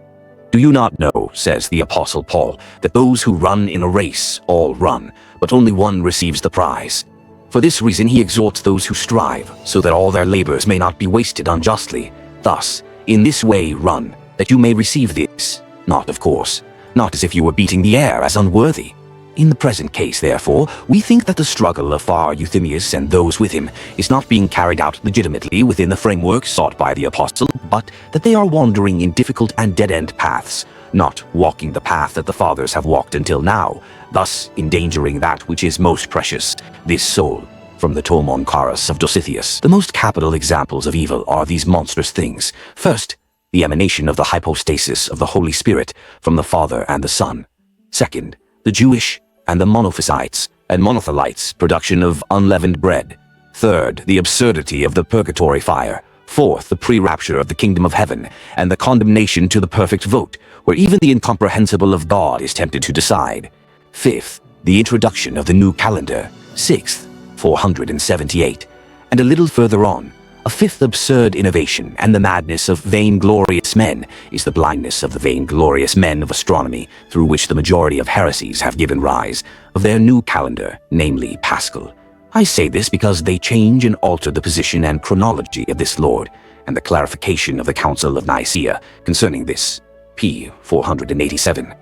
Do you not know, says the Apostle Paul, that those who run in a race all run, but only one receives the prize? For this reason he exhorts those who strive, so that all their labors may not be wasted unjustly. Thus, in this way run, that you may receive this. Not, of course, not as if you were beating the air as unworthy. In the present case, therefore, we think that the struggle of Father Euthemius and those with him is not being carried out legitimately within the framework sought by the apostle, but that they are wandering in difficult and dead-end paths, not walking the path that the fathers have walked until now, thus endangering that which is most precious, this soul. From the Tome on Charis of Dositheus, the most capital examples of evil are these monstrous things. First, the emanation of the hypostasis of the Holy Spirit from the Father and the Son. Second, the Jewish and the monophysites and monothelites production of unleavened bread. Third, the absurdity of the purgatory fire. Fourth, the pre-rapture of the kingdom of heaven and the condemnation to the perfect vote, where even the incomprehensible of God is tempted to decide. Fifth, the introduction of the new calendar. Sixth, 478. And a little further on, a fifth absurd innovation and the madness of vainglorious men is the blindness of the vainglorious men of astronomy, through which the majority of heresies have given rise, of their new calendar, namely Paschal. I say this because they change and alter the position and chronology of this Lord, and the clarification of the Council of Nicaea concerning this, p. 487.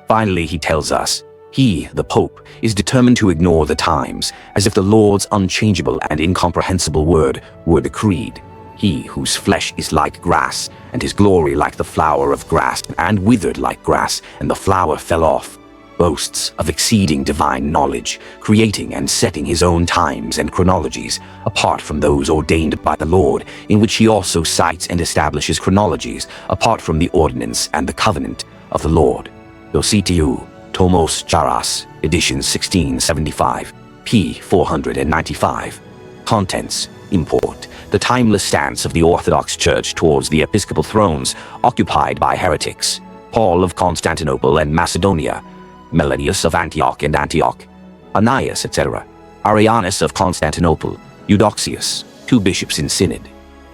Finally, he tells us, he, the Pope, is determined to ignore the times, as if the Lord's unchangeable and incomprehensible word were decreed. He whose flesh is like grass, and his glory like the flower of grass, and withered like grass, and the flower fell off, boasts of exceeding divine knowledge, creating and setting his own times and chronologies, apart from those ordained by the Lord, in which he also cites and establishes chronologies, apart from the ordinance and the covenant of the Lord. Dositiu, Tomos Charas, edition 1675, p. 495. Contents. Import. The timeless stance of the Orthodox Church towards the episcopal thrones occupied by heretics. Paul of Constantinople and Macedonia, Melanius of Antioch and Antioch, Ananias, etc., Arianus of Constantinople, Eudoxius, 2 bishops in synod.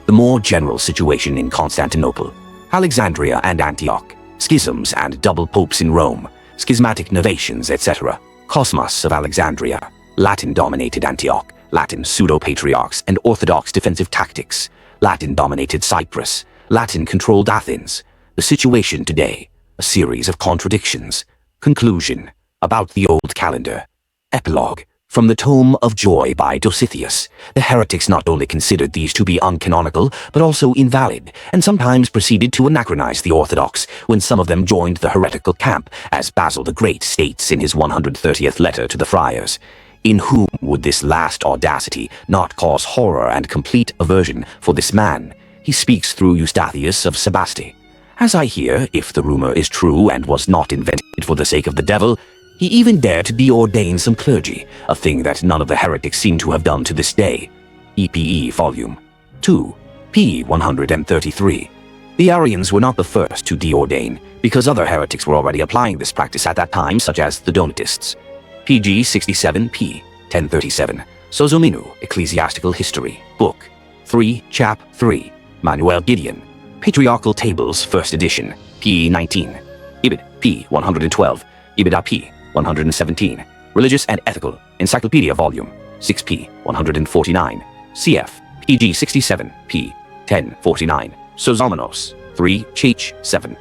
The more general situation in Constantinople, Alexandria and Antioch, schisms and double popes in Rome, schismatic novations, etc. Cosmas of Alexandria, Latin-dominated Antioch, Latin pseudo-patriarchs and Orthodox defensive tactics, Latin-dominated Cyprus, Latin-controlled Athens. The situation today, a series of contradictions. Conclusion. About the old calendar. Epilogue. From the Tome of Joy by Dositheus, the heretics not only considered these to be uncanonical, but also invalid, and sometimes proceeded to anachronize the Orthodox when some of them joined the heretical camp, as Basil the Great states in his 130th letter to the friars. In whom would this last audacity not cause horror and complete aversion for this man? He speaks through Eustathius of Sebaste. As I hear, if the rumor is true and was not invented for the sake of the devil, he even dared to deordain some clergy, a thing that none of the heretics seem to have done to this day. EPE Volume 2, p. 133. The Arians were not the first to deordain, because other heretics were already applying this practice at that time, such as the Donatists. PG 67 p. 1037. Sozominu, Ecclesiastical History, Book 3, Chap 3. Manuel Gideon, Patriarchal Tables, 1st edition, p. 19. Ibid, p. 112. Ibid p. 117. Religious and Ethical, Encyclopedia Volume 6p. 149. Cf. PG 67 p. 1049. Sozomenos 3 Ch 7.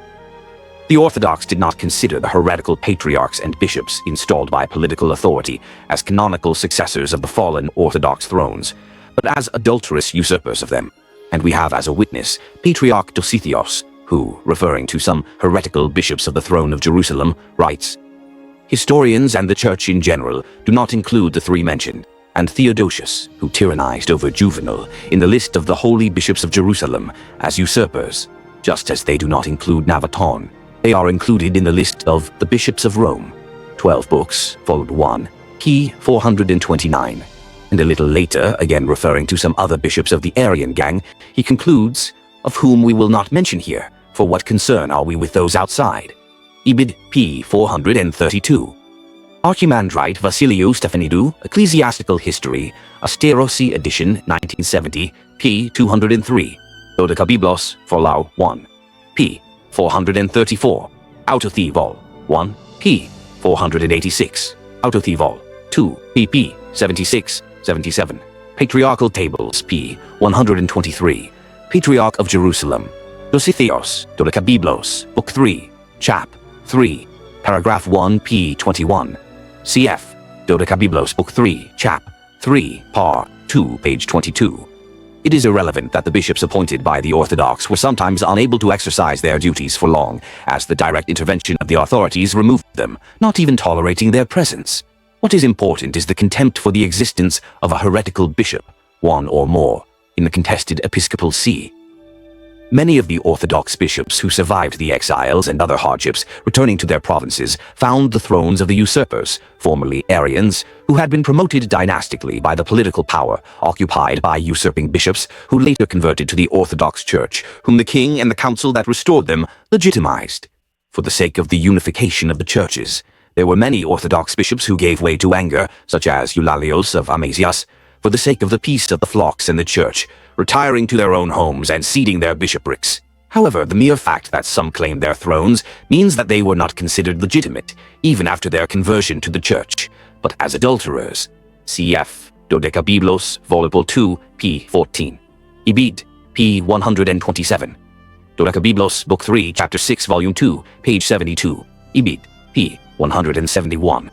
The Orthodox did not consider the heretical patriarchs and bishops installed by political authority as canonical successors of the fallen Orthodox thrones, but as adulterous usurpers of them, and we have as a witness Patriarch Dositheos, who, referring to some heretical bishops of the throne of Jerusalem, writes, "Historians and the church in general do not include the three mentioned, and Theodosius, who tyrannized over Juvenal, in the list of the holy bishops of Jerusalem as usurpers, just as they do not include Navaton. They are included in the list of the bishops of Rome. 12 books, followed 1, p. 429. And a little later, again referring to some other bishops of the Arian gang, he concludes, of whom we will not mention here, for what concern are we with those outside? Ibid, p. 432. Archimandrite Vassiliou Stephanidou, Ecclesiastical History, Asterosi edition, 1970, p. 203. Dodecabiblos, Folau, 1, p. 434. Autothe vol. 1, p. 486. Autothe vol. 2, pp. 76, 77. Patriarchal Tables, p. 123. Patriarch of Jerusalem. Dositheos, Dodecabiblos, Book 3, Chap. 3, Paragraph 1, p. 21. Cf. Dodecabiblos, Book 3, Chap. 3, Par. 2, page 22. It is irrelevant that the bishops appointed by the Orthodox were sometimes unable to exercise their duties for long, as the direct intervention of the authorities removed them, not even tolerating their presence. What is important is the contempt for the existence of a heretical bishop, one or more, in the contested episcopal see. Many of the Orthodox bishops who survived the exiles and other hardships returning to their provinces found the thrones of the usurpers, formerly Arians, who had been promoted dynastically by the political power occupied by usurping bishops who later converted to the Orthodox Church, whom the king and the council that restored them legitimized. For the sake of the unification of the churches, there were many Orthodox bishops who gave way to anger, such as Eulalios of Amasias, for the sake of the peace of the flocks and the church, retiring to their own homes and ceding their bishoprics. However, the mere fact that some claimed their thrones means that they were not considered legitimate, even after their conversion to the church, but as adulterers. Cf. Dodecabiblos, Vol. 2, p. 14. Ibid, p. 127. Dodecabiblos, Book 3, Chapter 6, Volume 2, page 72. Ibid, p. 171.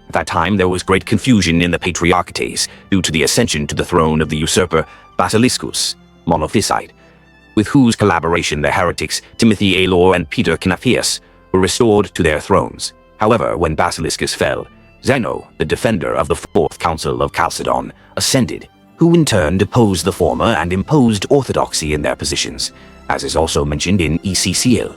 At that time there was great confusion in the Patriarchates due to the ascension to the throne of the usurper Basiliscus, Monophysite, with whose collaboration the heretics Timothy Aelor and Peter Cnaphus were restored to their thrones. However, when Basiliscus fell, Zeno, the defender of the Fourth Council of Chalcedon, ascended, who in turn deposed the former and imposed orthodoxy in their positions, as is also mentioned in ECCL.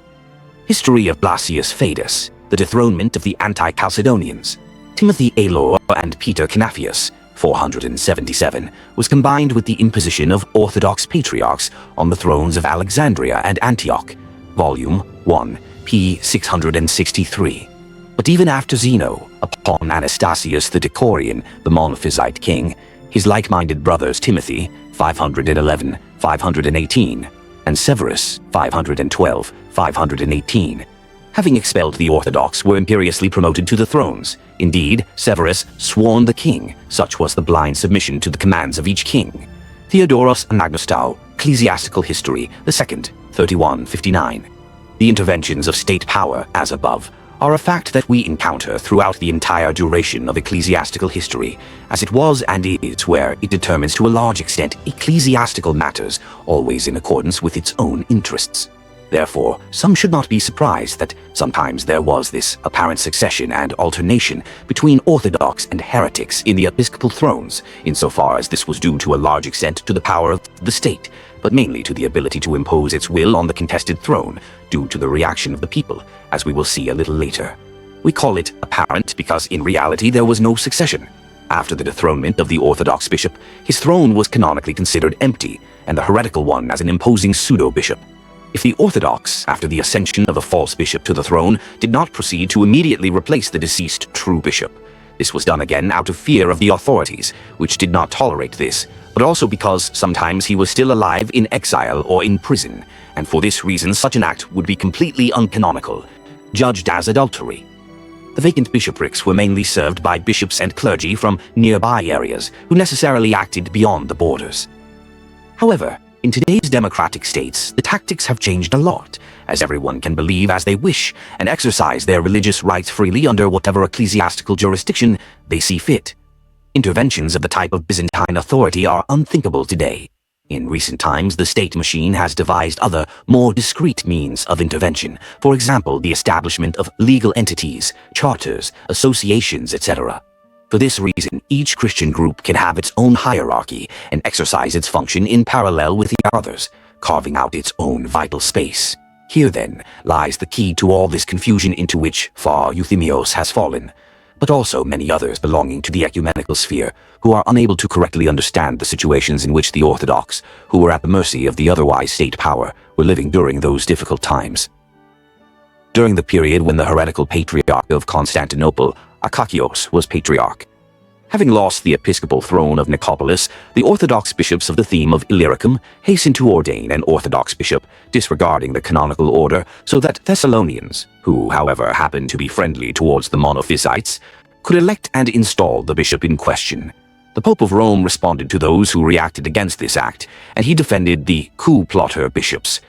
History of Blasius Fadus, the dethronement of the anti-Chalcedonians. Timothy Aelor and Peter Cnaphus, 477, was combined with the imposition of Orthodox patriarchs on the thrones of Alexandria and Antioch, Volume 1, p. 663. But even after Zeno, upon Anastasius the Decorian, the Monophysite king, his like-minded brothers Timothy, 511, 518, and Severus, 512, 518, having expelled the Orthodox, were imperiously promoted to the thrones. Indeed, Severus sworn the king, such was the blind submission to the commands of each king. Theodoros Anagnostou, Ecclesiastical History, the 2nd, 3159. The interventions of state power, as above, are a fact that we encounter throughout the entire duration of ecclesiastical history, as it was and is where it determines to a large extent ecclesiastical matters, always in accordance with its own interests. Therefore, some should not be surprised that sometimes there was this apparent succession and alternation between Orthodox and heretics in the episcopal thrones, insofar as this was due to a large extent to the power of the state, but mainly to the ability to impose its will on the contested throne, due to the reaction of the people, as we will see a little later. We call it apparent because in reality there was no succession. After the dethronement of the Orthodox bishop, his throne was canonically considered empty, and the heretical one as an imposing pseudo-bishop. If the Orthodox, after the ascension of a false bishop to the throne, did not proceed to immediately replace the deceased true bishop, this was done again out of fear of the authorities, which did not tolerate this, but also because sometimes he was still alive in exile or in prison, and for this reason such an act would be completely uncanonical, judged as adultery. The vacant bishoprics were mainly served by bishops and clergy from nearby areas, who necessarily acted beyond the borders. However, in today's democratic states, the tactics have changed a lot, as everyone can believe as they wish and exercise their religious rights freely under whatever ecclesiastical jurisdiction they see fit. Interventions of the type of Byzantine authority are unthinkable today. In recent times, the state machine has devised other, more discreet means of intervention. For example, the establishment of legal entities, charters, associations, etc. For this reason, each Christian group can have its own hierarchy and exercise its function in parallel with the others, carving out its own vital space. Here, then, lies the key to all this confusion into which Father Euthemios has fallen, but also many others belonging to the ecumenical sphere, who are unable to correctly understand the situations in which the Orthodox, who were at the mercy of the otherwise state power, were living during those difficult times. During the period when the heretical patriarch of Constantinople, Akakios, was patriarch, having lost the episcopal throne of Nicopolis, the Orthodox bishops of the theme of Illyricum hastened to ordain an Orthodox bishop, disregarding the canonical order, so that Thessalonians, who, however, happened to be friendly towards the Monophysites, could elect and install the bishop in question. The Pope of Rome responded to those who reacted against this act, and he defended the coup plotter bishops.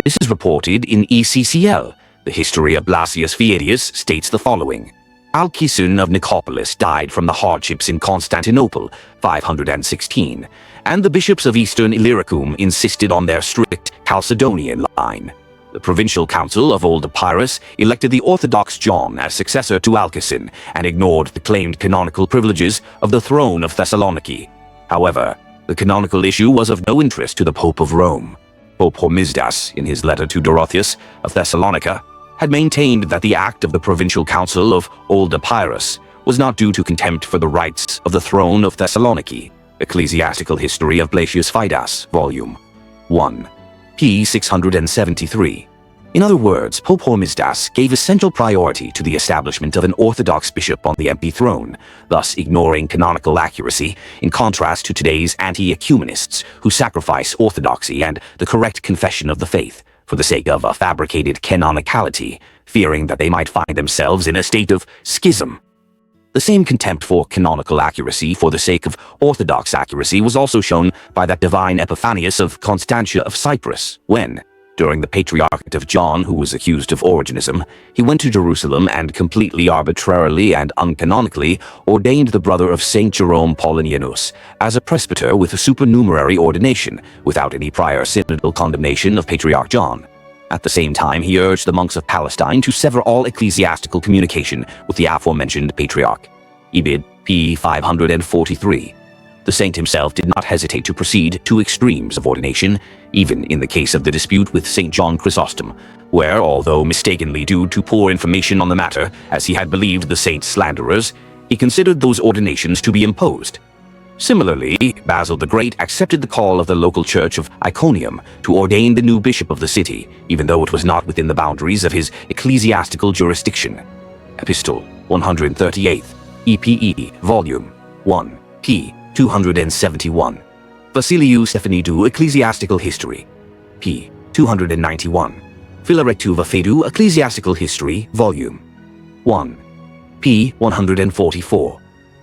This is reported in ECCL. The history of Blasius Viedius states the following. Alcuin of Nicopolis died from the hardships in Constantinople, 516, and the bishops of Eastern Illyricum insisted on their strict Chalcedonian line. The provincial council of Old Epirus elected the Orthodox John as successor to Alcuin and ignored the claimed canonical privileges of the throne of Thessaloniki. However, the canonical issue was of no interest to the Pope of Rome. Pope Hormisdas, in his letter to Dorotheus of Thessalonica, had maintained that the act of the provincial council of Old Epirus was not due to contempt for the rights of the throne of Thessaloniki. Ecclesiastical History of Blasius Viedius, Volume 1, p. 673. In other words, Pope Hormisdas gave essential priority to the establishment of an Orthodox bishop on the empty throne, thus ignoring canonical accuracy, in contrast to today's anti-ecumenists who sacrifice orthodoxy and the correct confession of the faith for the sake of a fabricated canonicality, fearing that they might find themselves in a state of schism. The same contempt for canonical accuracy for the sake of orthodox accuracy was also shown by that divine Epiphanius of Constantia of Cyprus, when, during the patriarchate of John, who was accused of Origenism, he went to Jerusalem and completely arbitrarily and uncanonically ordained the brother of Saint Jerome Paulinianus as a presbyter with a supernumerary ordination, without any prior synodal condemnation of Patriarch John. At the same time, he urged the monks of Palestine to sever all ecclesiastical communication with the aforementioned patriarch. Ibid. p. 543. The saint himself did not hesitate to proceed to extremes of ordination, even in the case of the dispute with St. John Chrysostom, where, although mistakenly due to poor information on the matter, as he had believed the saint's slanderers, he considered those ordinations to be imposed. Similarly, Basil the Great accepted the call of the local church of Iconium to ordain the new bishop of the city, even though it was not within the boundaries of his ecclesiastical jurisdiction. Epistle 138, EPE, Volume 1, p. 271. Vasiliou Stephanidou, Ecclesiastical History, p. 291. Philarectu Vafedu, Ecclesiastical History, Volume 1, p. 144.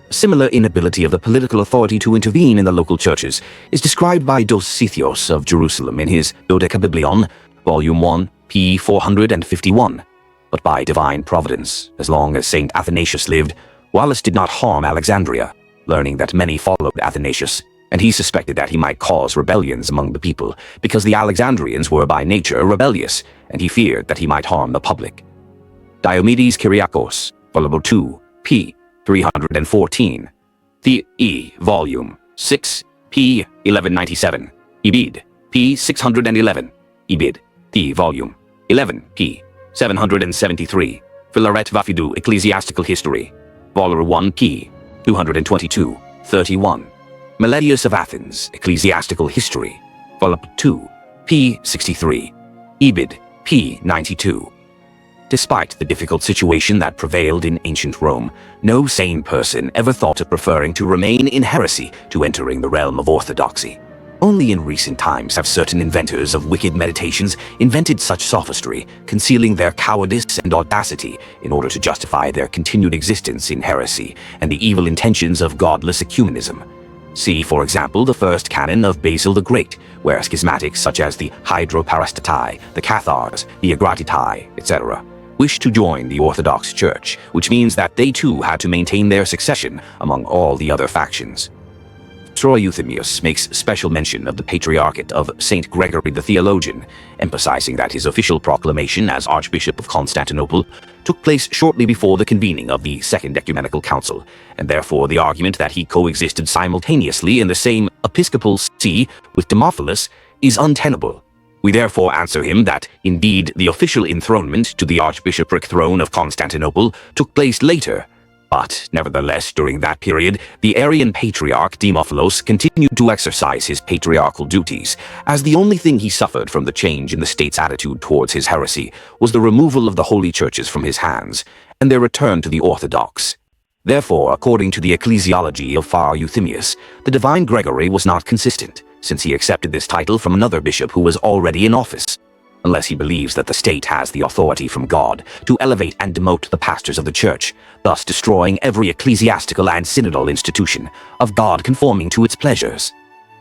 A similar inability of the political authority to intervene in the local churches is described by Dositheos of Jerusalem in his Dodecabiblion, Volume 1, p. 451. But by divine providence, as long as St. Athanasius lived, Wallace did not harm Alexandria, learning that many followed Athanasius, and he suspected that he might cause rebellions among the people, because the Alexandrians were by nature rebellious, and he feared that he might harm the public. Diomedes Kyriakos, Volume 2, p. 314. The E, Volume 6, p. 1197. Ibid, p. 611. Ibid, the Volume 11, p. 773. Philaret Vafidou, Ecclesiastical History, Volume 1, p. 222, 31. Meletius of Athens, Ecclesiastical History, Volume 2, p. 63. Ibid, p. 92. Despite the difficult situation that prevailed in ancient Rome, no sane person ever thought of preferring to remain in heresy to entering the realm of orthodoxy. Only in recent times have certain inventors of wicked meditations invented such sophistry, concealing their cowardice and audacity in order to justify their continued existence in heresy and the evil intentions of godless ecumenism. See, for example, the first canon of Basil the Great, where schismatics such as the Hydroparastatai, the Cathars, the Agratitai, etc., wished to join the Orthodox Church, which means that they too had to maintain their succession among all the other factions. Troy Euthemius makes special mention of the Patriarchate of Saint Gregory the Theologian, emphasizing that his official proclamation as Archbishop of Constantinople took place shortly before the convening of the Second Ecumenical Council, and therefore the argument that he coexisted simultaneously in the same episcopal see with Demophilus is untenable. We therefore answer him that, indeed, the official enthronement to the archbishopric throne of Constantinople took place later, but, nevertheless, during that period, the Arian Patriarch Demophilos continued to exercise his patriarchal duties, as the only thing he suffered from the change in the state's attitude towards his heresy was the removal of the holy churches from his hands, and their return to the Orthodox. Therefore, according to the ecclesiology of Father Euthemius, the divine Gregory was not consistent, since he accepted this title from another bishop who was already in office, unless he believes that the state has the authority from God to elevate and demote the pastors of the church, thus destroying every ecclesiastical and synodal institution of God conforming to its pleasures.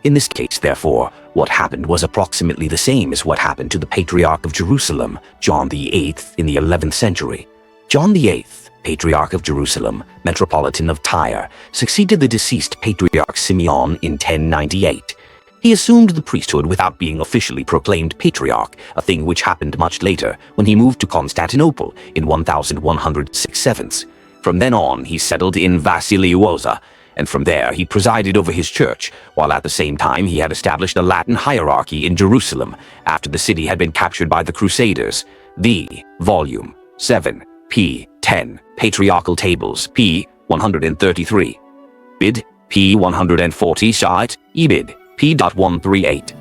In this case, therefore, what happened was approximately the same as what happened to the Patriarch of Jerusalem, John VIII, in the 11th century. John VIII, Patriarch of Jerusalem, Metropolitan of Tyre, succeeded the deceased Patriarch Simeon in 1098. He assumed the priesthood without being officially proclaimed patriarch, a thing which happened much later when he moved to Constantinople in 1106. From then on, he settled in Vasileuosa, and from there he presided over his church, while at the same time he had established a Latin hierarchy in Jerusalem after the city had been captured by the Crusaders. The Volume 7, p. 10, Patriarchal Tables, p. 133. Bid, p. 140, Shite, Ebid, p.138.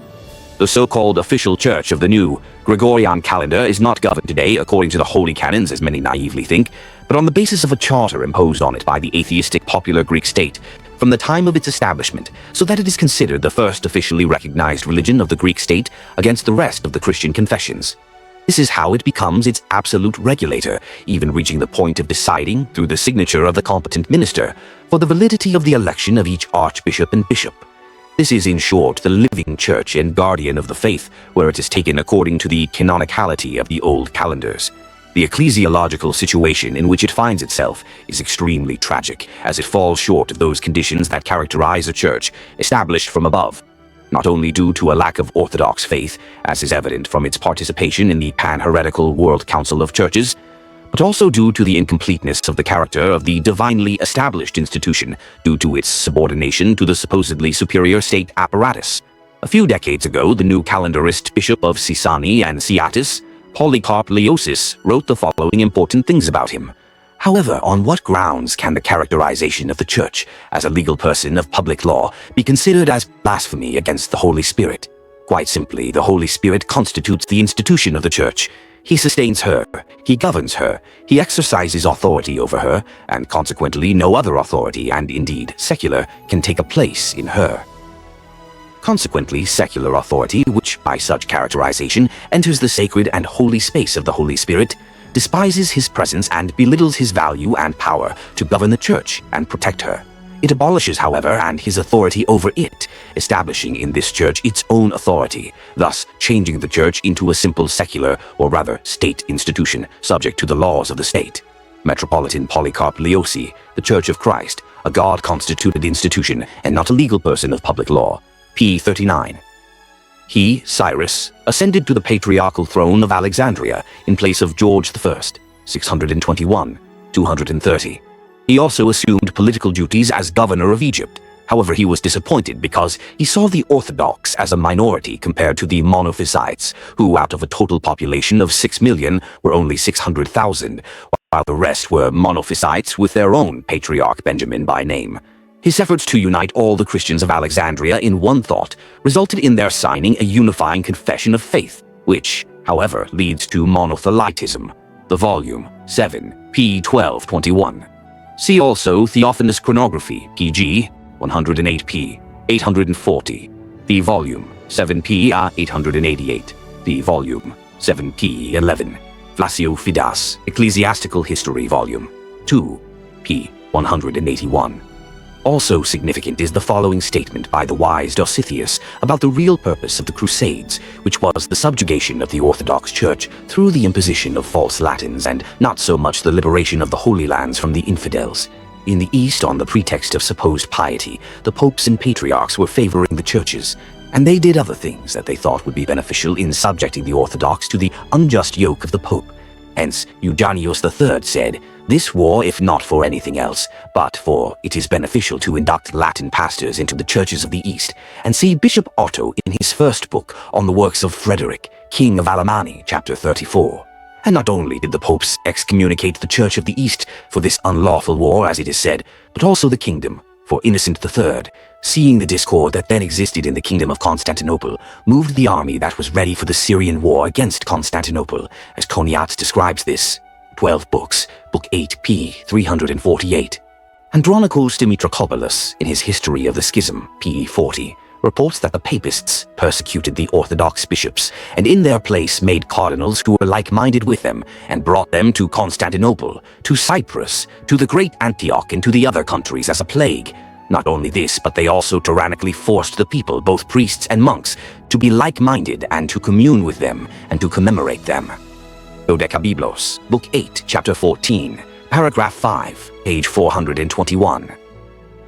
The so-called official church of the new Gregorian calendar is not governed today according to the holy canons, as many naively think, but on the basis of a charter imposed on it by the atheistic popular Greek state from the time of its establishment, so that it is considered the first officially recognized religion of the Greek state against the rest of the Christian confessions. This is how it becomes its absolute regulator, even reaching the point of deciding, through the signature of the competent minister, for the validity of the election of each archbishop and bishop. This is, in short, the living church and guardian of the faith, where it is taken according to the canonicality of the old calendars. The ecclesiological situation in which it finds itself is extremely tragic, as it falls short of those conditions that characterize a church established from above, not only due to a lack of orthodox faith, as is evident from its participation in the pan-heretical World Council of Churches, but also due to the incompleteness of the character of the divinely established institution due to its subordination to the supposedly superior state apparatus. A few decades ago, the new calendarist Bishop of Sisani and Seatis, Polycarp Leosis, wrote the following important things about him. However, on what grounds can the characterization of the Church as a legal person of public law be considered as blasphemy against the Holy Spirit? Quite simply, the Holy Spirit constitutes the institution of the Church. He sustains her, he governs her, he exercises authority over her, and consequently no other authority, and indeed secular, can take a place in her. Consequently, secular authority, which by such characterization enters the sacred and holy space of the Holy Spirit, despises his presence and belittles his value and power to govern the Church and protect her. It abolishes, however, and his authority over it, establishing in this church its own authority, thus changing the church into a simple secular, or rather state institution, subject to the laws of the state. Metropolitan Polycarp Leosi, the Church of Christ, a God-constituted institution and not a legal person of public law. p. 39. He, Cyrus, ascended to the patriarchal throne of Alexandria in place of George I, 621, 230. He also assumed political duties as governor of Egypt. However, he was disappointed because he saw the Orthodox as a minority compared to the Monophysites, who out of a total population of 6 million were only 600,000, while the rest were Monophysites with their own Patriarch Benjamin by name. His efforts to unite all the Christians of Alexandria in one thought resulted in their signing a unifying confession of faith, which, however, leads to monothelitism. The Volume 7, p. 1221. See also Theophanous Chronography, pg. 108p. 840. The Volume 7p. 888. The Volume 7p. 11. Flacio Fidas, Ecclesiastical History, Volume 2, p. 181. Also significant is the following statement by the wise Dositheus about the real purpose of the Crusades, which was the subjugation of the Orthodox Church through the imposition of false Latins and not so much the liberation of the Holy Lands from the infidels. In the East, on the pretext of supposed piety, the popes and patriarchs were favoring the churches, and they did other things that they thought would be beneficial in subjecting the Orthodox to the unjust yoke of the pope. Hence, Eugenius III said, "This war, if not for anything else, but for it is beneficial to induct Latin pastors into the churches of the East," and see Bishop Otto in his first book on the works of Frederick, King of Alemanni, chapter 34. And not only did the popes excommunicate the Church of the East for this unlawful war, as it is said, but also the kingdom, for Innocent III, seeing the discord that then existed in the kingdom of Constantinople, moved the army that was ready for the Syrian war against Constantinople, as Coniat describes this. 12 books, Book 8, p. 348. Andronicus Dimitrokopoulos, in his History of the Schism, p. 40, reports that the papists persecuted the Orthodox bishops, and in their place made cardinals who were like-minded with them, and brought them to Constantinople, to Cyprus, to the great Antioch, and to the other countries as a plague. Not only this, but they also tyrannically forced the people, both priests and monks, to be like-minded and to commune with them and to commemorate them. Dodecabiblos, Book 8, Chapter 14, Paragraph 5, page 421.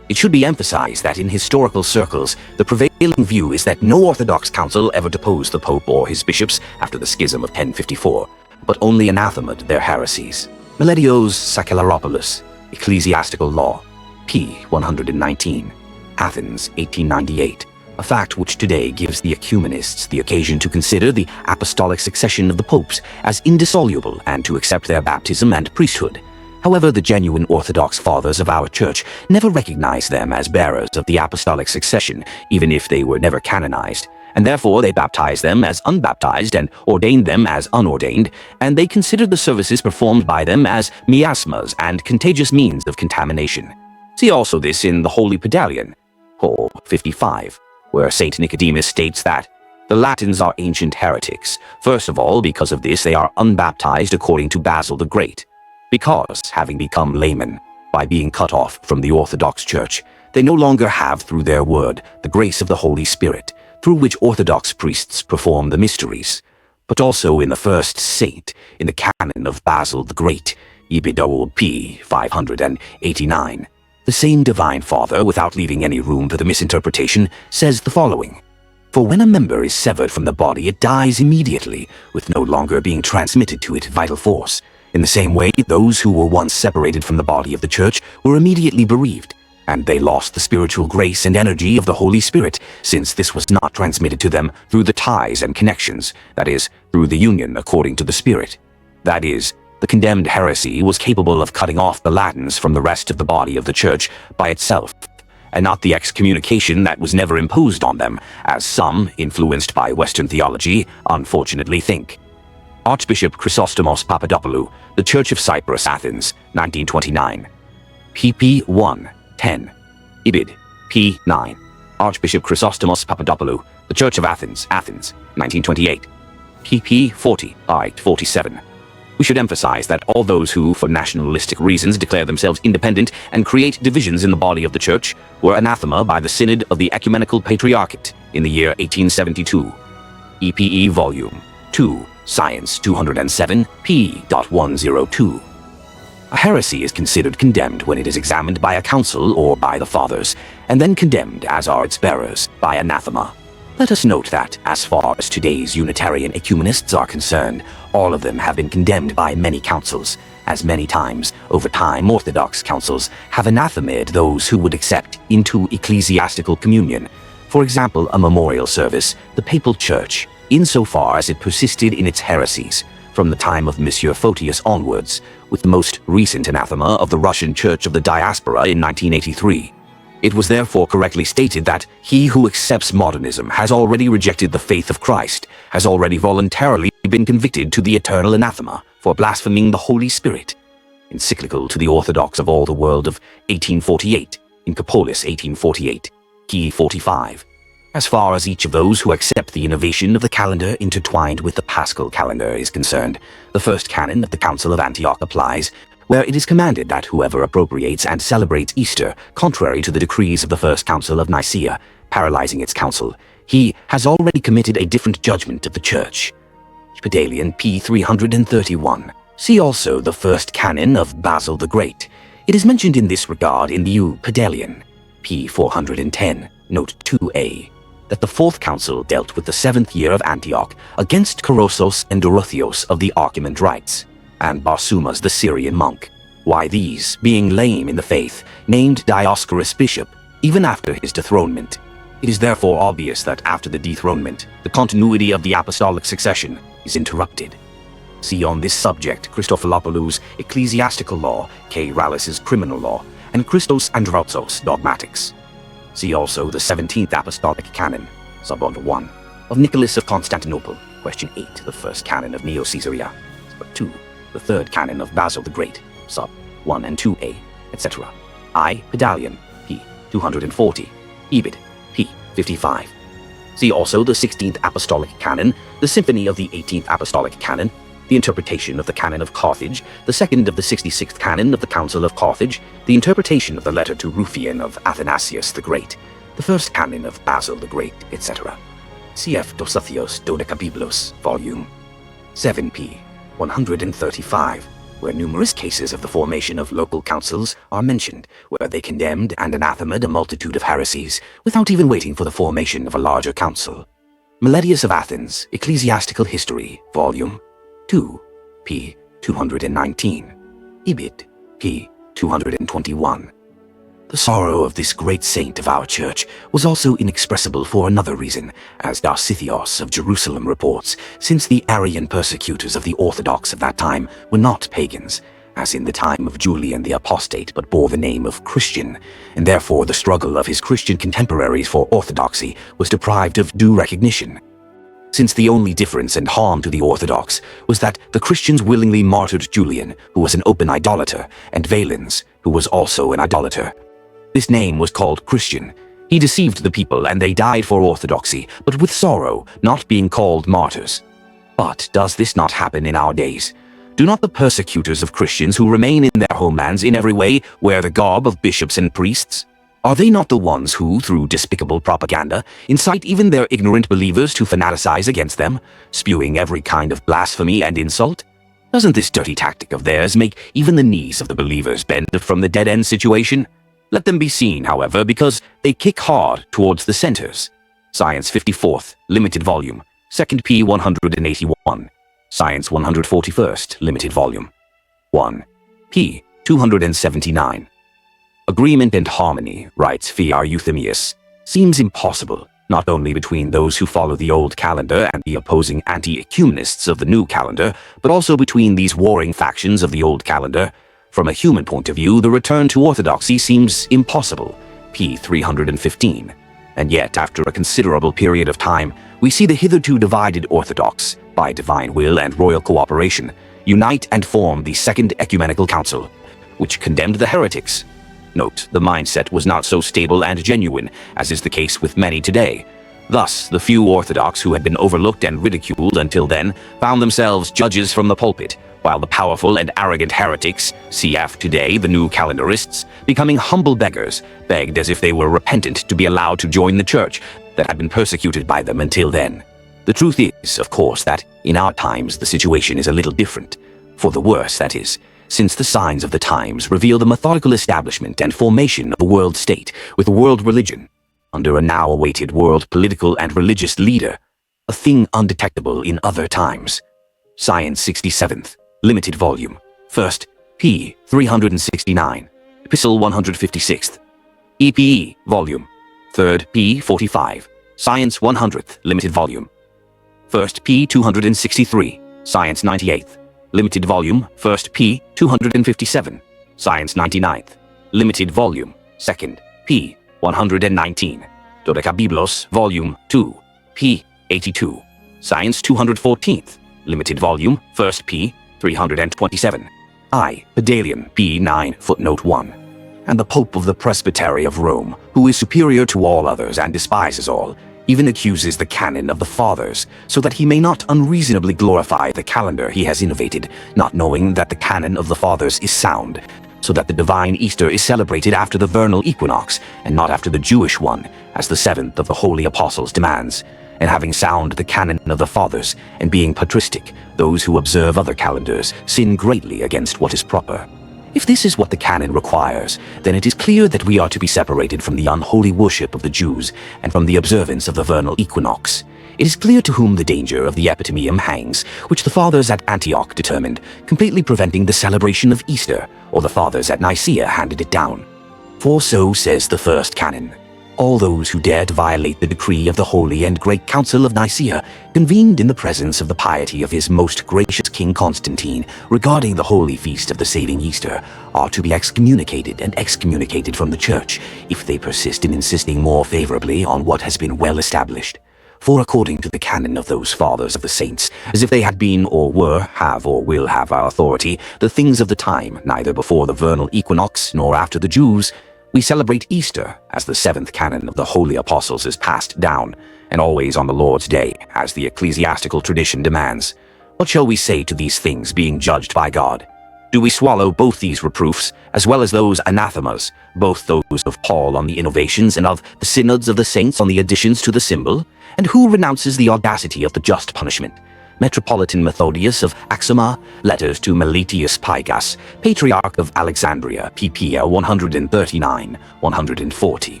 It should be emphasized that in historical circles, the prevailing view is that no Orthodox council ever deposed the Pope or his bishops after the schism of 1054, but only anathemaed their heresies. Meletios Sakelaropoulos, Ecclesiastical Law, p. 119, Athens, 1898, a fact which today gives the ecumenists the occasion to consider the apostolic succession of the popes as indissoluble and to accept their baptism and priesthood. However, the genuine Orthodox fathers of our Church never recognized them as bearers of the apostolic succession, even if they were never canonized, and therefore they baptized them as unbaptized and ordained them as unordained, and they considered the services performed by them as miasmas and contagious means of contamination. See also this in the Holy Pedalion, Hall 55, where St. Nicodemus states that the Latins are ancient heretics. First of all, because of this they are unbaptized according to Basil the Great. Because, having become laymen, by being cut off from the Orthodox Church, they no longer have through their word the grace of the Holy Spirit, through which Orthodox priests perform the mysteries. But also in the first saint, in the canon of Basil the Great, Epidowl p. 589, the same Divine Father, without leaving any room for the misinterpretation, says the following: "For when a member is severed from the body, it dies immediately, with no longer being transmitted to it vital force. In the same way, those who were once separated from the body of the Church were immediately bereaved, and they lost the spiritual grace and energy of the Holy Spirit, since this was not transmitted to them through the ties and connections, that is, through the union according to the Spirit. That is, the condemned heresy was capable of cutting off the Latins from the rest of the body of the Church by itself, and not the excommunication that was never imposed on them, as some, influenced by Western theology, unfortunately think." Archbishop Chrysostomos Papadopoulou, The Church of Cyprus, Athens, 1929. pp. 1, 10. Ibid, p. 9. Archbishop Chrysostomos Papadopoulou, The Church of Athens, Athens, 1928. pp. 40, 47. We should emphasize that all those who, for nationalistic reasons, declare themselves independent and create divisions in the body of the Church were anathema by the Synod of the Ecumenical Patriarchate in the year 1872. EPE Volume 2, Science 207, p. 102. A heresy is considered condemned when it is examined by a council or by the fathers, and then condemned, as are its bearers, by anathema. Let us note that, as far as today's Unitarian ecumenists are concerned, all of them have been condemned by many councils, as many times, over time, Orthodox councils have anathemaed those who would accept into ecclesiastical communion. For example, a memorial service, the Papal Church, insofar as it persisted in its heresies, from the time of Monsieur Photius onwards, with the most recent anathema of the Russian Church of the Diaspora in 1983. It was therefore correctly stated that he who accepts modernism has already rejected the faith of Christ, has already voluntarily been convicted to the eternal anathema for blaspheming the Holy Spirit. Encyclical to the Orthodox of all the world of 1848, in Capolis 1848, key 45. As far as each of those who accept the innovation of the calendar intertwined with the Paschal calendar is concerned, the first canon of the Council of Antioch applies, where it is commanded that whoever appropriates and celebrates Easter contrary to the decrees of the First Council of Nicaea, paralyzing its council, he has already committed a different judgment of the Church. Pedalion p. 331. See also the first canon of Basil the Great. It is mentioned in this regard in the Pedalian, p. 410, note 2a, that the Fourth Council dealt with the 7th year of Antioch against Corosos and Dorotheos of the Archimandrites, and Barsumas the Syrian monk, why these, being lame in the faith, named Dioscorus bishop, even after his dethronement. It is therefore obvious that after the dethronement, the continuity of the apostolic succession is interrupted. See on this subject Christophilopoulous' Ecclesiastical Law, K. Rallis's Criminal Law, and Christos Androutsos' Dogmatics. See also the 17th Apostolic Canon, sub 1, of Nicholas of Constantinople, question 8, the first canon of Neo-Caesarea, sub 2, the third canon of Basil the Great, sub 1 and 2a, etc. I. Pedalian, p. 240, Ebed, p. 55. See also the 16th Apostolic Canon, the Symphony of the 18th Apostolic Canon, the interpretation of the Canon of Carthage, the second of the 66th Canon of the Council of Carthage, the interpretation of the letter to Rufian of Athanasius the Great, the first Canon of Basil the Great, etc. Cf. Dosathios Dodecabiblos, Volume 7p. 135, where numerous cases of the formation of local councils are mentioned, where they condemned and anathemaed a multitude of heresies, without even waiting for the formation of a larger council. Meletius of Athens, Ecclesiastical History, Volume 2, p. 219, Ebed, p. 221. The sorrow of this great saint of our church was also inexpressible for another reason, as Dositheos of Jerusalem reports, since the Arian persecutors of the Orthodox of that time were not pagans, as in the time of Julian the Apostate, but bore the name of Christian, and therefore the struggle of his Christian contemporaries for orthodoxy was deprived of due recognition. Since the only difference and harm to the Orthodox was that the Christians willingly martyred Julian, who was an open idolater, and Valens, who was also an idolater. This name was called Christian. He deceived the people, and they died for orthodoxy, but with sorrow, not being called martyrs. But does this not happen in our days? Do not the persecutors of Christians who remain in their homelands in every way wear the garb of bishops and priests? Are they not the ones who, through despicable propaganda, incite even their ignorant believers to fanaticize against them, spewing every kind of blasphemy and insult? Doesn't this dirty tactic of theirs make even the knees of the believers bend from the dead-end situation? Let them be seen, however, because they kick hard towards the centers. Science 54th, limited volume, 2nd p. 181. Science 141st, limited volume, 1 p. 279. Agreement and harmony, writes Fr. Euthemius, seems impossible, not only between those who follow the old calendar and the opposing anti-ecumenists of the new calendar, but also between these warring factions of the old calendar. From a human point of view, the return to orthodoxy seems impossible, p. 315. And yet, after a considerable period of time, we see the hitherto divided Orthodox, by divine will and royal cooperation, unite and form the Second Ecumenical Council, which condemned the heretics. Note, the mindset was not so stable and genuine as is the case with many today. Thus, the few Orthodox who had been overlooked and ridiculed until then found themselves judges from the pulpit, while the powerful and arrogant heretics, cf. today the new calendarists, becoming humble beggars, begged as if they were repentant to be allowed to join the church that had been persecuted by them until then. The truth is, of course, that in our times the situation is a little different. For the worse, that is, since the signs of the times reveal the methodical establishment and formation of a world state with a world religion, under a now awaited world political and religious leader, a thing undetectable in other times. Science 67th, limited volume, 1st p. 369, Epistle 156th, EPE volume, 3rd p. 45, Science 100th, limited volume, 1st p. 263, Science 98th, limited volume, 1st p. 257, Science 99th, limited volume, 2nd p. 119, Dodecabiblos, volume 2, p. 82, Science 214th, limited volume, 1st p. 327, I. Pedalian, p. 9, footnote 1, and the Pope of the Presbytery of Rome, who is superior to all others and despises all, even accuses the canon of the Fathers, so that he may not unreasonably glorify the calendar he has innovated, not knowing that the canon of the Fathers is sound, so that the divine Easter is celebrated after the vernal equinox, and not after the Jewish one, as the 7th of the Holy Apostles demands. And having sound the canon of the Fathers, and being patristic, those who observe other calendars sin greatly against what is proper. If this is what the canon requires, then it is clear that we are to be separated from the unholy worship of the Jews and from the observance of the vernal equinox. It is clear to whom the danger of the epitemium hangs, which the fathers at Antioch determined, completely preventing the celebration of Easter, or the fathers at Nicaea handed it down. For so says the first canon: all those who dare to violate the decree of the Holy and Great Council of Nicaea, convened in the presence of the piety of his most gracious King Constantine regarding the holy feast of the saving Easter, are to be excommunicated and excommunicated from the Church if they persist in insisting more favorably on what has been well established. For according to the canon of those fathers of the saints, as if they had been or were, have or will have our authority, the things of the time, neither before the vernal equinox nor after the Jews, we celebrate Easter as the seventh canon of the holy apostles is passed down, and always on the Lord's day, as the ecclesiastical tradition demands. What shall we say to these things being judged by God? Do we swallow both these reproofs, as well as those anathemas, both those of Paul on the innovations and of the synods of the saints on the additions to the symbol? And who renounces the audacity of the just punishment? Metropolitan Methodius of Axuma, Letters to Meletius Pigas, Patriarch of Alexandria, pp. 139-140.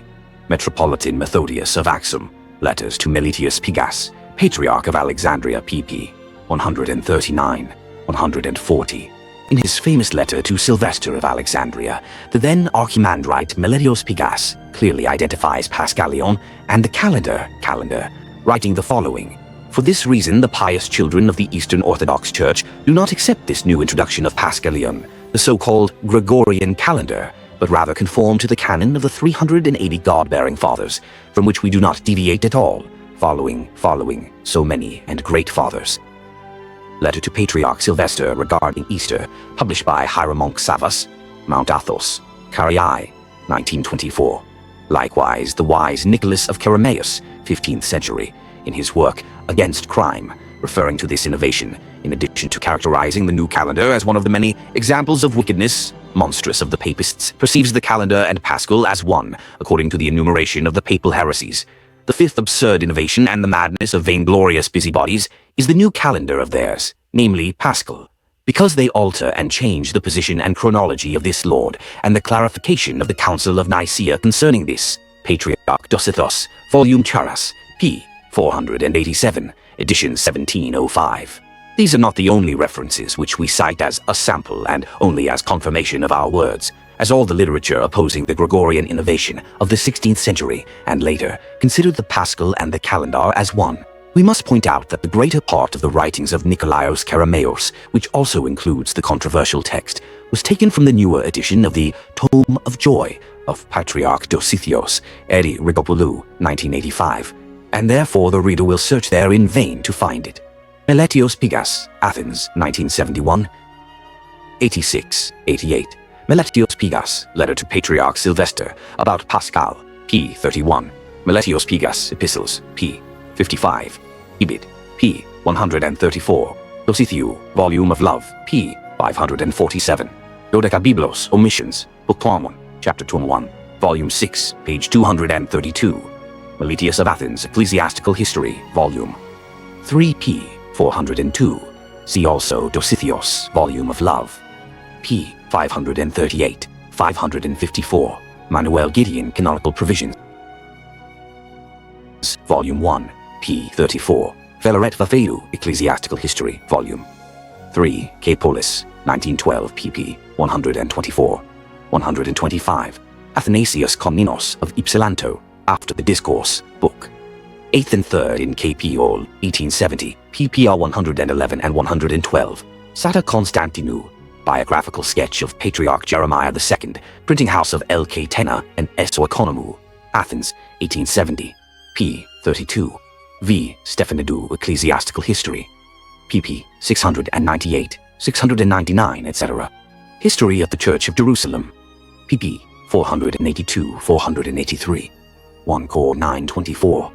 Metropolitan Methodius of Axum, Letters to Meletius Pigas, Patriarch of Alexandria, pp. 139-140. In his famous letter to Sylvester of Alexandria, the then Archimandrite Meletios Pigas clearly identifies Paschalion and the calendar, writing the following: for this reason, the pious children of the Eastern Orthodox Church do not accept this new introduction of Paschalion, the so-called Gregorian calendar, but rather conform to the canon of the 380 God-bearing fathers, from which we do not deviate at all, following so many and great fathers. Letter to Patriarch Sylvester regarding Easter, published by Hieromonk Savas, Mount Athos, Caryae, 1924. Likewise, the wise Nicholas of Carameus, 15th century, in his work Against Crime, referring to this innovation, in addition to characterizing the new calendar as one of the many examples of wickedness, monstrous of the papists, perceives the calendar and Paschal as one, according to the enumeration of the papal heresies. The fifth absurd innovation and the madness of vainglorious busybodies is the new calendar of theirs, namely Paschal, because they alter and change the position and chronology of this Lord, and the clarification of the Council of Nicaea concerning this, Patriarch Dositheos, Volume Charas, p. 487, edition 1705. These are not the only references which we cite as a sample and only as confirmation of our words, as all the literature opposing the Gregorian innovation of the 16th century and later considered the Paschal and the calendar as one. We must point out that the greater part of the writings of Nikolaos Kerameos, which also includes the controversial text, was taken from the newer edition of the Tome of Joy of Patriarch Dositheos, Eri Rigopoulou, 1985, and therefore the reader will search there in vain to find it. Meletios Pigas, Athens, 1971, 86-88. Meletios Pigas, Letter to Patriarch Sylvester, about Paschal, p. 31. Meletios Pigas, Epistles, p. 55. Ibid, p. 134. Dositheou, Volume of Love, p. 547. Dodecabiblos, Omissions, Book 1, Chapter 21, Volume 6, page 232. Meletius of Athens, Ecclesiastical History, Volume 3p. 402. See also Dositheos, Volume of Love, p. 538, 554. Manuel Gideon, Canonical Provisions, Volume 1, p. 34. Velaret Vafedu, Ecclesiastical History, Volume 3. K. Polis, 1912, pp. 124, 125. Athanasius Komnenos of Ypsilanto, After the Discourse, Book 8th and 3rd in K.P. All, 1870, ppr 111 and 112. Sata Constantinou, Biographical Sketch of Patriarch Jeremiah II, Printing House of L.K. Tena and S. Oikonomou, Athens, 1870, p. 32. V. Stephanidou, Ecclesiastical History, pp. 698, 699, etc. History of the Church of Jerusalem, pp. 482, 483. 1 Cor 924.